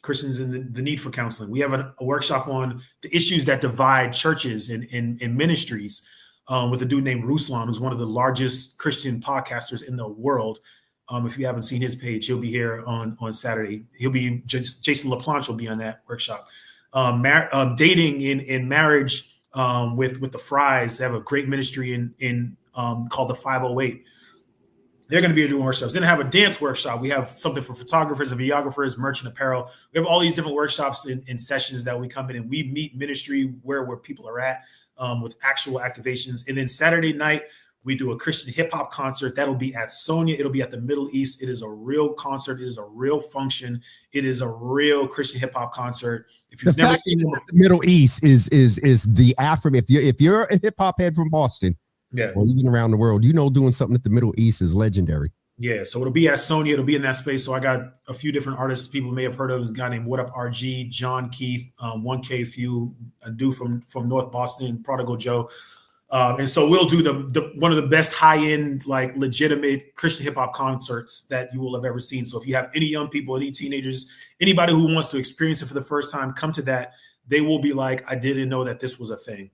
Christians and the need for counseling. We have a workshop on the issues that divide churches and ministries with a dude named Ruslan, who's one of the largest Christian podcasters in the world. If you haven't seen his page, he'll be here on Saturday. Jason LaPlanche will be on that workshop. Dating and marriage with the Fries. They have a great ministry in called the 508. They're going to be doing workshops. Then I have a dance workshop. We have something for photographers and videographers, merchant apparel. We have all these different workshops and sessions that we come in and we meet ministry where people are at with actual activations. And then Saturday night, we do a Christian hip hop concert. That'll be at Sonia. It'll be at the Middle East. It is a real concert. It is a real function. It is a real Christian hip hop concert. If you've never seen it, the Middle East is the Afro. If you're a hip hop head from Boston, yeah, or even around the world, doing something at the Middle East is legendary. Yeah, so it'll be at Sonia. It'll be in that space. So I got a few different artists people may have heard of. There's a guy named What Up RG, John Keith, 1K Few, a dude from North Boston, Prodigal Joe. And so we'll do the one of the best high-end, like legitimate Christian hip hop concerts that you will have ever seen. So if you have any young people, any teenagers, anybody who wants to experience it for the first time, come to that. They will be like, I didn't know that this was a thing.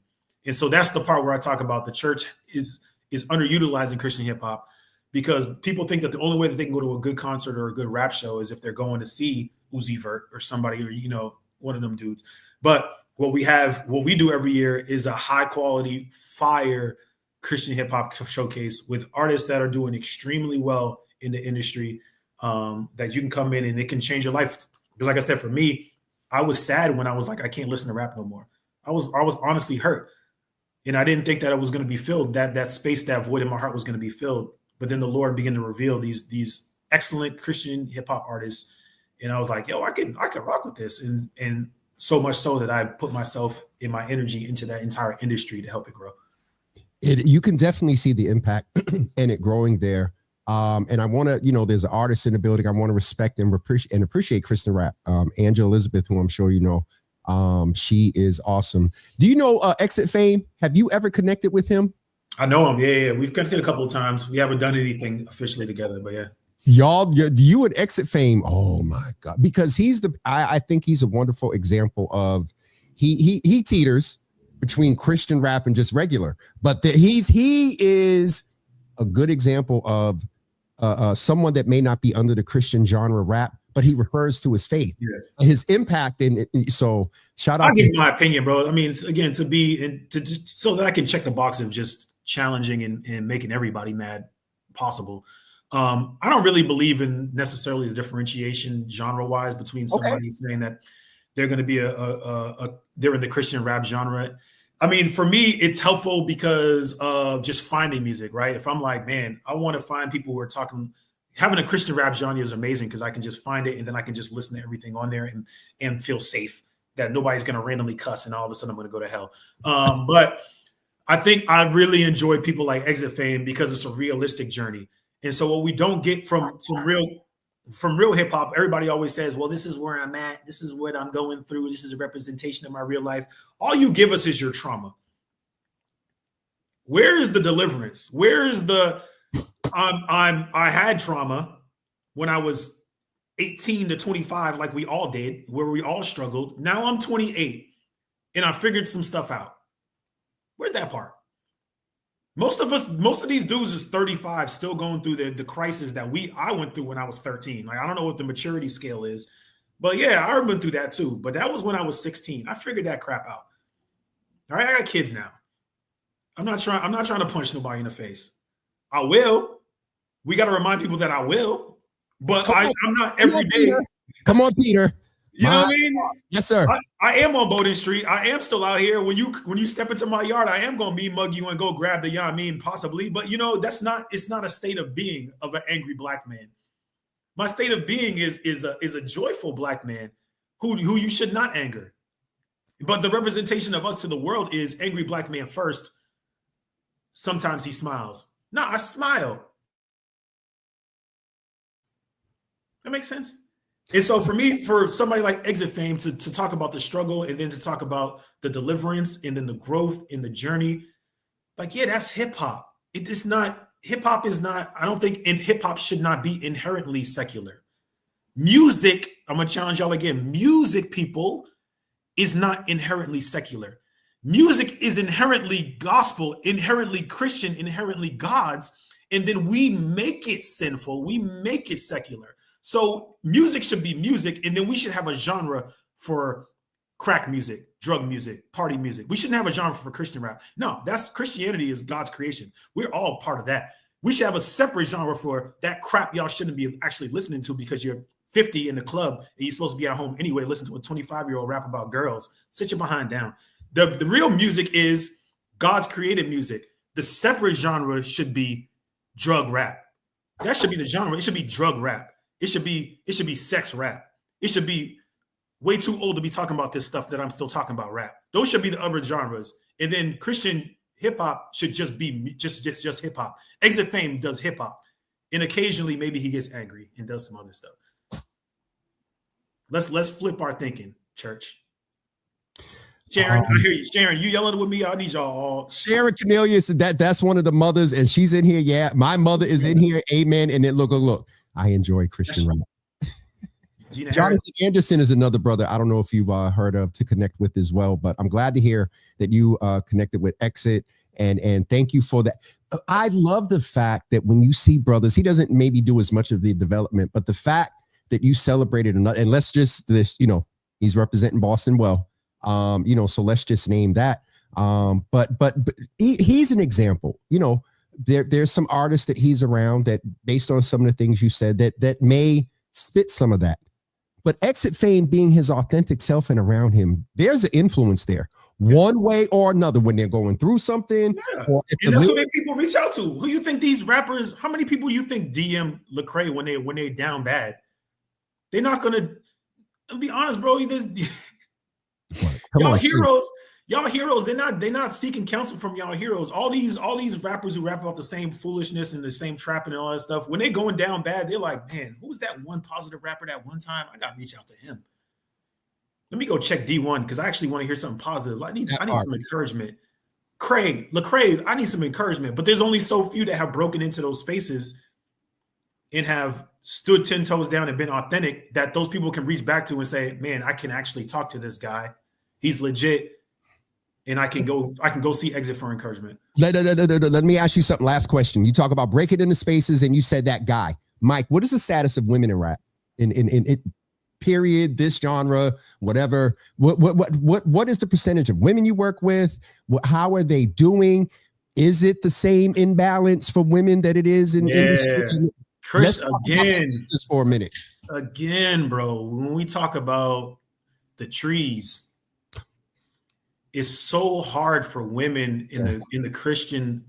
And so that's the part where I talk about the church is underutilizing Christian hip hop, because people think that the only way that they can go to a good concert or a good rap show is if they're going to see Uzi Vert or somebody, or one of them dudes. But what we do every year is a high quality fire Christian hip hop showcase with artists that are doing extremely well in the industry, that you can come in and it can change your life. Because like I said, for me, I was sad when I was like, I can't listen to rap no more. I was honestly hurt. And I didn't think that it was going to be filled, that space, that void in my heart was going to be filled. But then the Lord began to reveal these excellent Christian hip hop artists. And I was like, yo, I can rock with this. And so much so that I put myself and my energy into that entire industry to help it grow. You can definitely see the impact and it growing there. And I want to, there's an artist in the building. I want to respect and appreciate Kristen Rapp, Angela Elizabeth, who I'm sure you know. She is awesome. Do you know Exit Fame? Have you ever connected with him? I know him. Yeah. We've connected a couple of times. We haven't done anything officially together, but yeah. Y'all, you and Exit Fame. Oh my God. Because I think he's a wonderful example of, he teeters between Christian rap and just regular, but he is a good example of someone that may not be under the Christian genre rap, but he refers to his faith, his impact. And so shout out. I'll give you my opinion, bro. I mean, again, so that I can check the box of just challenging and making everybody mad possible. I don't really believe in necessarily the differentiation genre wise between somebody saying that they're going to be they're in the Christian rap genre. I mean, for me, it's helpful because of just finding music, right? If I'm like, man, I want to find people who are having a Christian rap genre is amazing because I can just find it and then I can just listen to everything on there and feel safe that nobody's going to randomly cuss and all of a sudden I'm going to go to hell. But I think I really enjoy people like Exit Fame because it's a realistic journey. And so what we don't get from real hip hop, everybody always says, well, this is where I'm at. This is what I'm going through. This is a representation of my real life. All you give us is your trauma. Where is the deliverance? Where is the I had trauma when I was 18 to 25, like we all did, where we all struggled. Now I'm 28 and I figured some stuff out. Where's that part? Most of these dudes is 35, still going through the crisis that I went through when I was 13. Like, I don't know what the maturity scale is, but yeah, I went through that too. But that was when I was 16. I figured that crap out. All right, I got kids now. I'm not trying to punch nobody in the face. I will. We got to remind people that I will, but I'm not every day. Come on, Peter. You know what I mean? Yes, sir. I am on Bowdoin Street. I am still out here. When you step into my yard, I am going to mug you and go grab the, possibly. But it's not a state of being of an angry black man. My state of being is a joyful black man who you should not anger. But the representation of us to the world is angry black man first. Sometimes he smiles. No, I smile. That makes sense. And so for me, for somebody like Exit Fame to talk about the struggle and then to talk about the deliverance and then the growth in the journey, like, yeah, that's hip hop. It is not, hip hop is not, I don't think hip hop should not be inherently secular. Music, I'm going to challenge y'all again. Music, people, is not inherently secular. Music is inherently gospel, inherently Christian, inherently God's. And then we make it sinful. We make it secular. So music should be music, and then we should have a genre for crack music, drug music, party music. We shouldn't have a genre for Christian rap. No, Christianity is God's creation. We're all part of that. We should have a separate genre for that crap y'all shouldn't be actually listening to because you're 50 in the club and you're supposed to be at home anyway, listen to a 25-year-old rap about girls. Sit your behind down. The real music is God's created music. The separate genre should be drug rap. That should be the genre. It should be drug rap. It should be sex rap. It should be way too old to be talking about this stuff that I'm still talking about rap. Those should be the other genres. And then Christian hip hop should just be just hip hop. Exit Fame does hip hop. And occasionally maybe he gets angry and does some other stuff. Let's flip our thinking, church. Sharon, I hear you. Sharon, you yelling with me? I need y'all all. Sharon Cornelius, that's one of the mothers, and she's in here. Yeah, my mother is in here. Amen. And then look. I enjoy Christian rap. Jonathan Anderson is another brother I don't know if you've heard of to connect with as well, but I'm glad to hear that you connected with Exit, and thank you for that. I love the fact that when you see brothers, he doesn't maybe do as much of the development, but the fact that you celebrated another, and let's just he's representing Boston well, so let's just name that. But he's an example, There's some artists that he's around that, based on some of the things you said, that may spit some of that. But Exit Fame being his authentic self and around him, there's an influence there, one way or another, when they're going through something. Yeah. Or and that's what people reach out to. Who you think these rappers? How many people you think DM Lecrae when they down bad? They're not gonna. I'll be honest, bro. Y'all heroes. y'all heroes, they're not seeking counsel from y'all heroes. All these rappers who rap about the same foolishness and the same trapping and all that stuff, when they going down bad, they're like, man, who was that one positive rapper that one time? I gotta reach out to him. Let me go check D1 because I actually want to hear something positive. I need some encouragement. Lecrae, I need some encouragement. But there's only so few that have broken into those spaces and have stood 10 toes down and been authentic that those people can reach back to and say, man, I can actually talk to this guy. He's legit. And I can go see Exit for encouragement. Let me ask you something. Last question. You talk about breaking into spaces and you said that guy. Mike, what is the status of women in rap? In period, this genre, whatever. What is the percentage of women you work with? How are they doing? Is it the same imbalance for women that it is in industry? Chris, again, just for a minute. Again, bro, when we talk about the trees, it's so hard for women in the Christian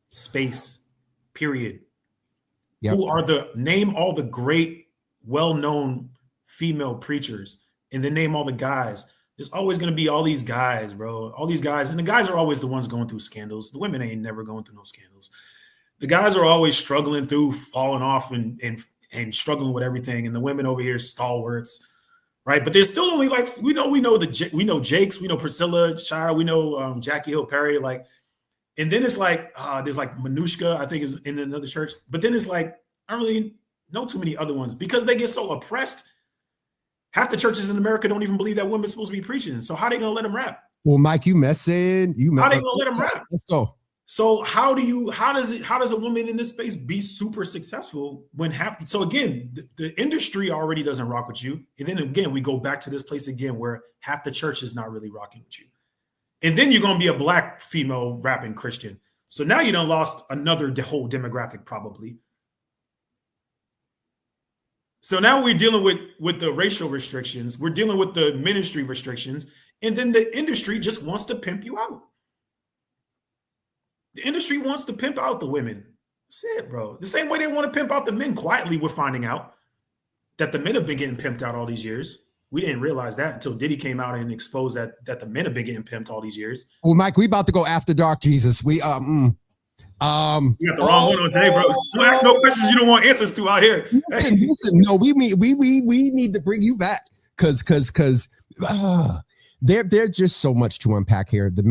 space, period. Yep. Who are name all the great, well-known female preachers and then name all the guys. There's always going to be all these guys, bro. All these guys. And the guys are always the ones going through scandals. The women ain't never going through no scandals. The guys are always struggling through, falling off and struggling with everything. And the women over here, stalwarts, right? But there's still only like, we know Jakes, we know Priscilla Shire, we know Jackie Hill Perry, like, and then it's like, there's like Manushka, I think is in another church. But then it's like, I don't really know too many other ones because they get so oppressed. Half the churches in America don't even believe that women's supposed to be preaching. So how are they going to let them rap? Well, Mike, how are they going to let them rap? Let's go. So how does a woman in this space be super successful when so again, the industry already doesn't rock with you. And then again, we go back to this place again where half the church is not really rocking with you. And then you're going to be a black female rapping Christian. So now you done lost the whole demographic probably. So now we're dealing with the racial restrictions. We're dealing with the ministry restrictions. And then the industry just wants to pimp you out. The industry wants to pimp out the women. That's it, bro. The same way they want to pimp out the men quietly, we're finding out that the men have been getting pimped out all these years. We didn't realize that until Diddy came out and exposed that the men have been getting pimped all these years. Well, Mike, we about to go after dark, Jesus. We You got the wrong one on today, bro. Don't ask no questions you don't want answers to out here. Listen. No, we need to bring you back because there's just so much to unpack here. The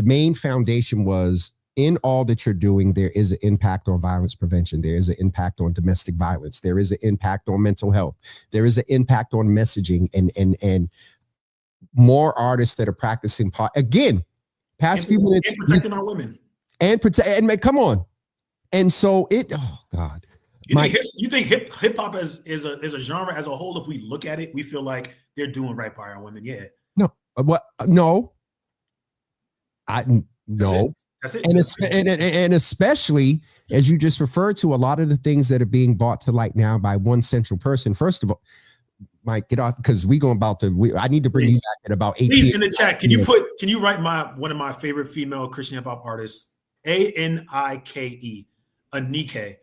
main foundation was in all that you're doing, there is an impact on violence prevention. There is an impact on domestic violence. There is an impact on mental health. There is an impact on messaging and more artists that are practicing again, past few minutes. And protecting our women. And come on. And so oh God. You think hip hop is a genre as a whole, if we look at it, we feel like they're doing right by our women. Yeah. No. What? No. No. That's it. And especially as you just referred to, a lot of the things that are being brought to light now by one central person. First of all, Mike, get off because I need to bring you back at about 8 Please in the chat. Can you write one of my favorite female Christian hip hop artists, Anike, Anike.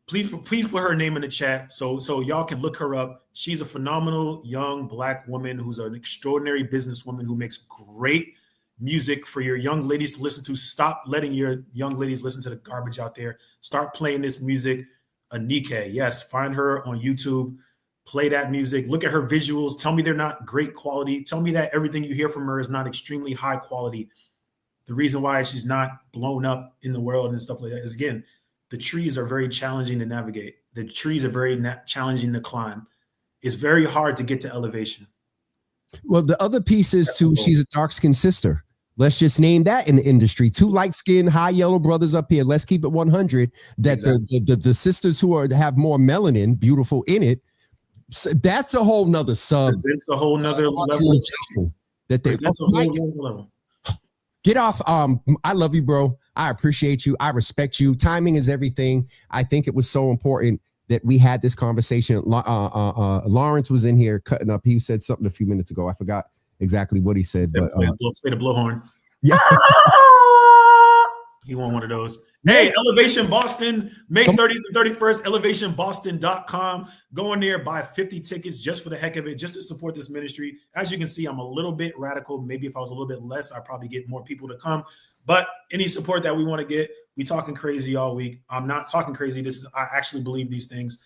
Please put her name in the chat so y'all can look her up. She's a phenomenal young black woman who's an extraordinary businesswoman who makes great music for your young ladies to listen to. Stop letting your young ladies listen to the garbage out there. Start playing this music. Anike, yes, find her on YouTube. Play that music. Look at her visuals. Tell me they're not great quality. Tell me that everything you hear from her is not extremely high quality. The reason why she's not blown up in the world and stuff like that is, again, the trees are very challenging to navigate. The trees are very challenging to climb. It's very hard to get to elevation. Well, the other piece is too, she's a dark-skinned sister. Let's just name that in the industry. Two light-skinned, high yellow brothers up here. Let's keep it 100. That exactly. the sisters who have more melanin, beautiful in it. So that's a whole nother sub. It's a whole nother level. Level. Get off. I love you, bro. I appreciate you. I respect you. Timing is everything. I think it was so important that we had this conversation. Lawrence was in here cutting up. He said something a few minutes ago. I forgot exactly what he said. Play the blowhorn. Yeah. He won one of those. Hey, Elevation Boston, May 30th and 31st, elevationboston.com. Go in there, buy 50 tickets just for the heck of it, just to support this ministry. As you can see, I'm a little bit radical. Maybe if I was a little bit less, I'd probably get more people to come. But any support that we want to get, we talking crazy all week. I'm not talking crazy. I actually believe these things.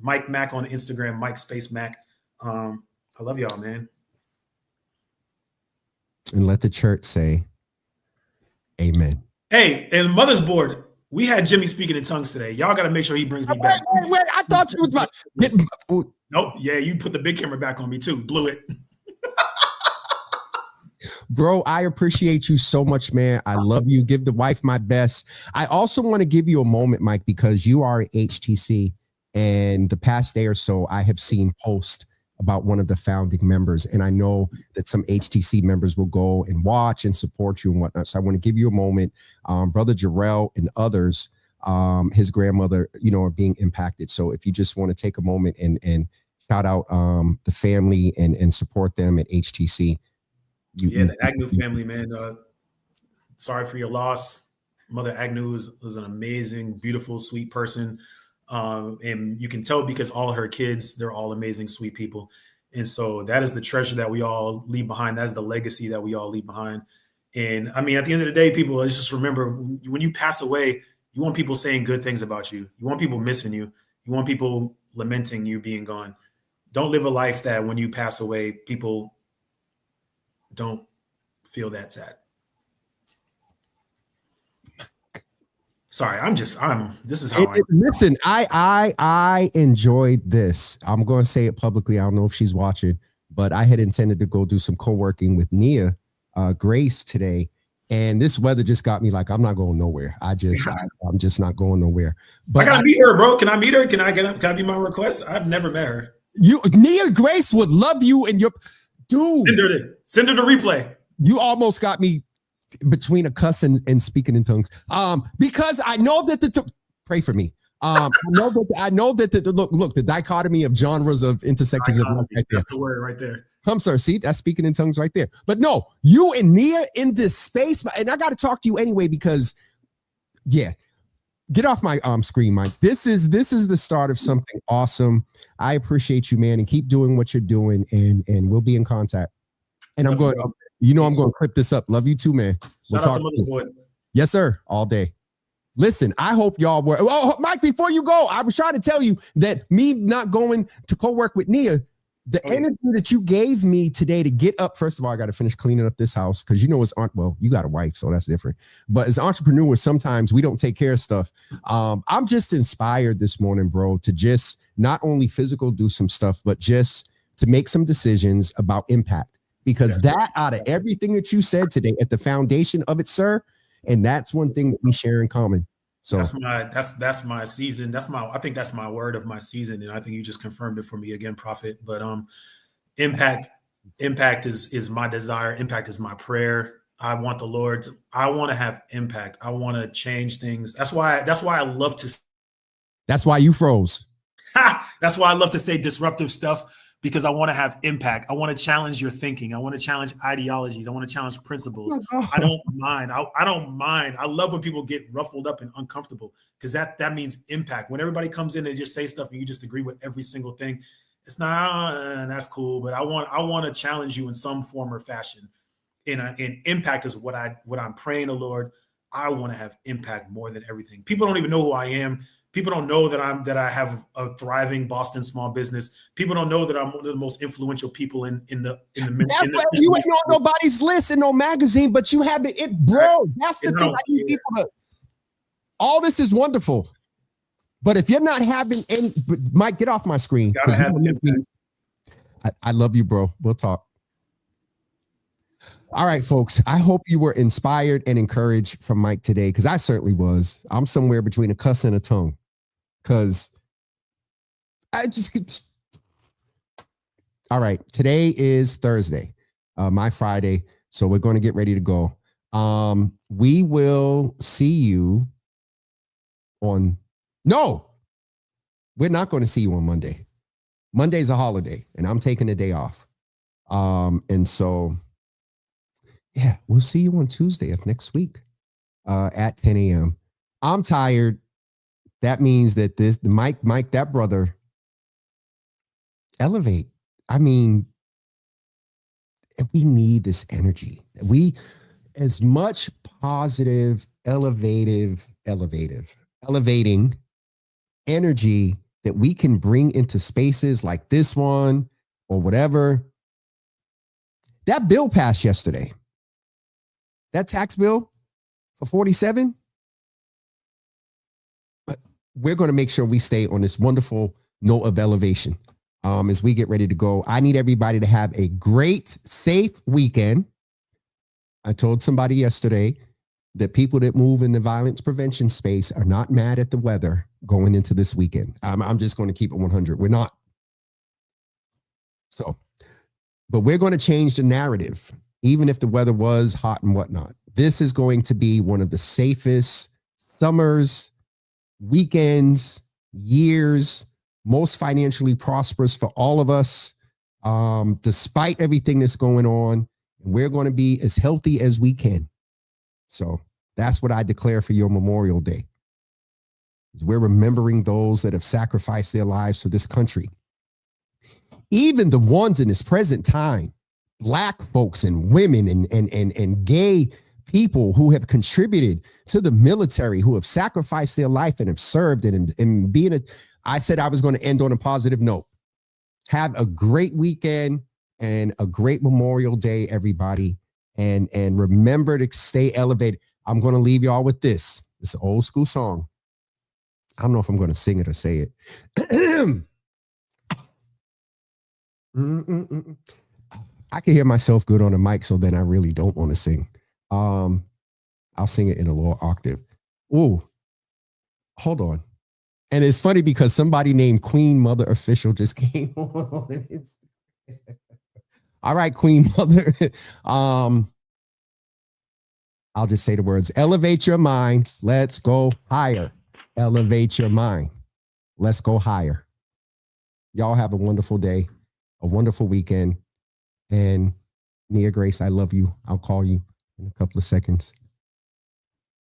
Mike Mac on Instagram, Mike Space Mac. I love y'all, man. And let the church say, amen. Hey, and Mother's Board, we had Jimmy speaking in tongues today. Y'all got to make sure he brings me back. Wait, I thought you was about. Nope. Yeah, you put the big camera back on me too. Blew it. Bro, I appreciate you so much, man. I love you. Give the wife my best. I also want to give you a moment, Mike, because you are at HTC, and the past day or so, I have seen posts about one of the founding members. And I know that some HTC members will go and watch and support you and whatnot. So I want to give you a moment. Brother Jarrell and others, his grandmother, are being impacted. So if you just want to take a moment and shout out the family and support them at HTC. The Agnew family, man. Sorry for your loss. Mother Agnew was an amazing, beautiful, sweet person. And you can tell because all her kids, they're all amazing, sweet people. And so that is the treasure that we all leave behind. That's the legacy that we all leave behind. And I mean, at the end of the day, people, let's just remember when you pass away, you want people saying good things about you. You want people missing you. You want people lamenting you being gone. Don't live a life that when you pass away, people don't feel that sad. Sorry, this is how I listen. I enjoyed this. I'm going to say it publicly. I don't know if she's watching, but I had intended to go do some co-working with Nia Grace today. And this weather just got me like, I'm not going nowhere. I'm just not going nowhere. But I gotta meet her, bro. Can I meet her? Can I be my request? I've never met her. Nia Grace would love you and your dude. Send her the replay. You almost got me between a cuss and speaking in tongues. Because I know that pray for me. I know that the dichotomy of genres of intersections. That's the word right there. Come, sir. See, that's speaking in tongues right there. But no, you and Nia in this space, and I got to talk to you anyway because, yeah, get off my screen, Mike. This is the start of something awesome. I appreciate you, man, and keep doing what you're doing, and we'll be in contact. And I'm going to clip this up. Love you too, man. We'll talk. Yes, sir. All day. Listen, I hope y'all were. Oh, Mike, before you go, I was trying to tell you that me not going to co-work with Nia, the energy that you gave me today to get up. First of all, I got to finish cleaning up this house because you got a wife, so that's different. But as entrepreneurs, sometimes we don't take care of stuff. I'm just inspired this morning, bro, to just not only physical do some stuff, but just to make some decisions about impact. Because that out of everything that you said today at the foundation of it, sir, and that's one thing that we share in common. So that's my season. I think that's my word of my season. And I think you just confirmed it for me again, Prophet. But impact is my desire. Impact is my prayer. I want to have impact. I want to change things. That's why I love to. That's why you froze. That's why I love to say disruptive stuff. Because I want to have impact. I want to challenge your thinking. I want to challenge ideologies. I want to challenge principles. I don't mind. I don't mind. I love when people get ruffled up and uncomfortable because that means impact. When everybody comes in and just say stuff and you just agree with every single thing, it's not, that's cool. But I want to challenge you in some form or fashion. And impact is what I'm praying the Lord. I want to have impact more than everything. People don't even know who I am. People don't know that I have a thriving Boston small business. People don't know that I'm one of the most influential people in the. You ain't on nobody's list in no magazine, but you have it, bro. That's the thing. I need people to. All this is wonderful, but if you're not having any, Mike, get off my screen. I love you, bro. We'll talk. All right, folks. I hope you were inspired and encouraged from Mike today, because I certainly was. I'm somewhere between a cuss and a tongue, because all right, today is Thursday, my Friday, so we're going to get ready to go. We will see you on. No, we're not going to see you on Monday. Monday's a holiday, and I'm taking a day off. And so. Yeah, we'll see you on Tuesday of next week at 10 a.m. I'm tired. That means that the Mike, that brother, elevate. I mean, we need this energy. As much positive, elevating energy that we can bring into spaces like this one or whatever. That bill passed yesterday. That tax bill for 47. But we're going to make sure we stay on this wonderful note of elevation as we get ready to go. I need everybody to have a great, safe weekend. I told somebody yesterday that people that move in the violence prevention space are not mad at the weather going into this weekend. I'm just going to keep it 100. We're not. So, but we're going to change the narrative, even if the weather was hot and whatnot. This is going to be one of the safest summers, weekends, years, most financially prosperous for all of us, despite everything that's going on. We're going to be as healthy as we can. So that's what I declare for your Memorial Day. We're remembering those that have sacrificed their lives for this country. Even the ones in this present time, Black folks and women and gay people who have contributed to the military, who have sacrificed their life and have served and being I said I was going to end on a positive note. Have a great weekend and a great Memorial Day, everybody. And remember to stay elevated. I'm going to leave y'all with this. It's an old school song. I don't know if I'm going to sing it or say it. I can hear myself good on the mic, so then I really don't want to sing. I'll sing it in a lower octave. Ooh, hold on. And it's funny because somebody named Queen Mother Official just came on. All right, Queen Mother. I'll just say the words. Elevate your mind. Let's go higher. Elevate your mind. Let's go higher. Y'all have a wonderful day, a wonderful weekend. And Nia Grace, I love you. I'll call you in a couple of seconds.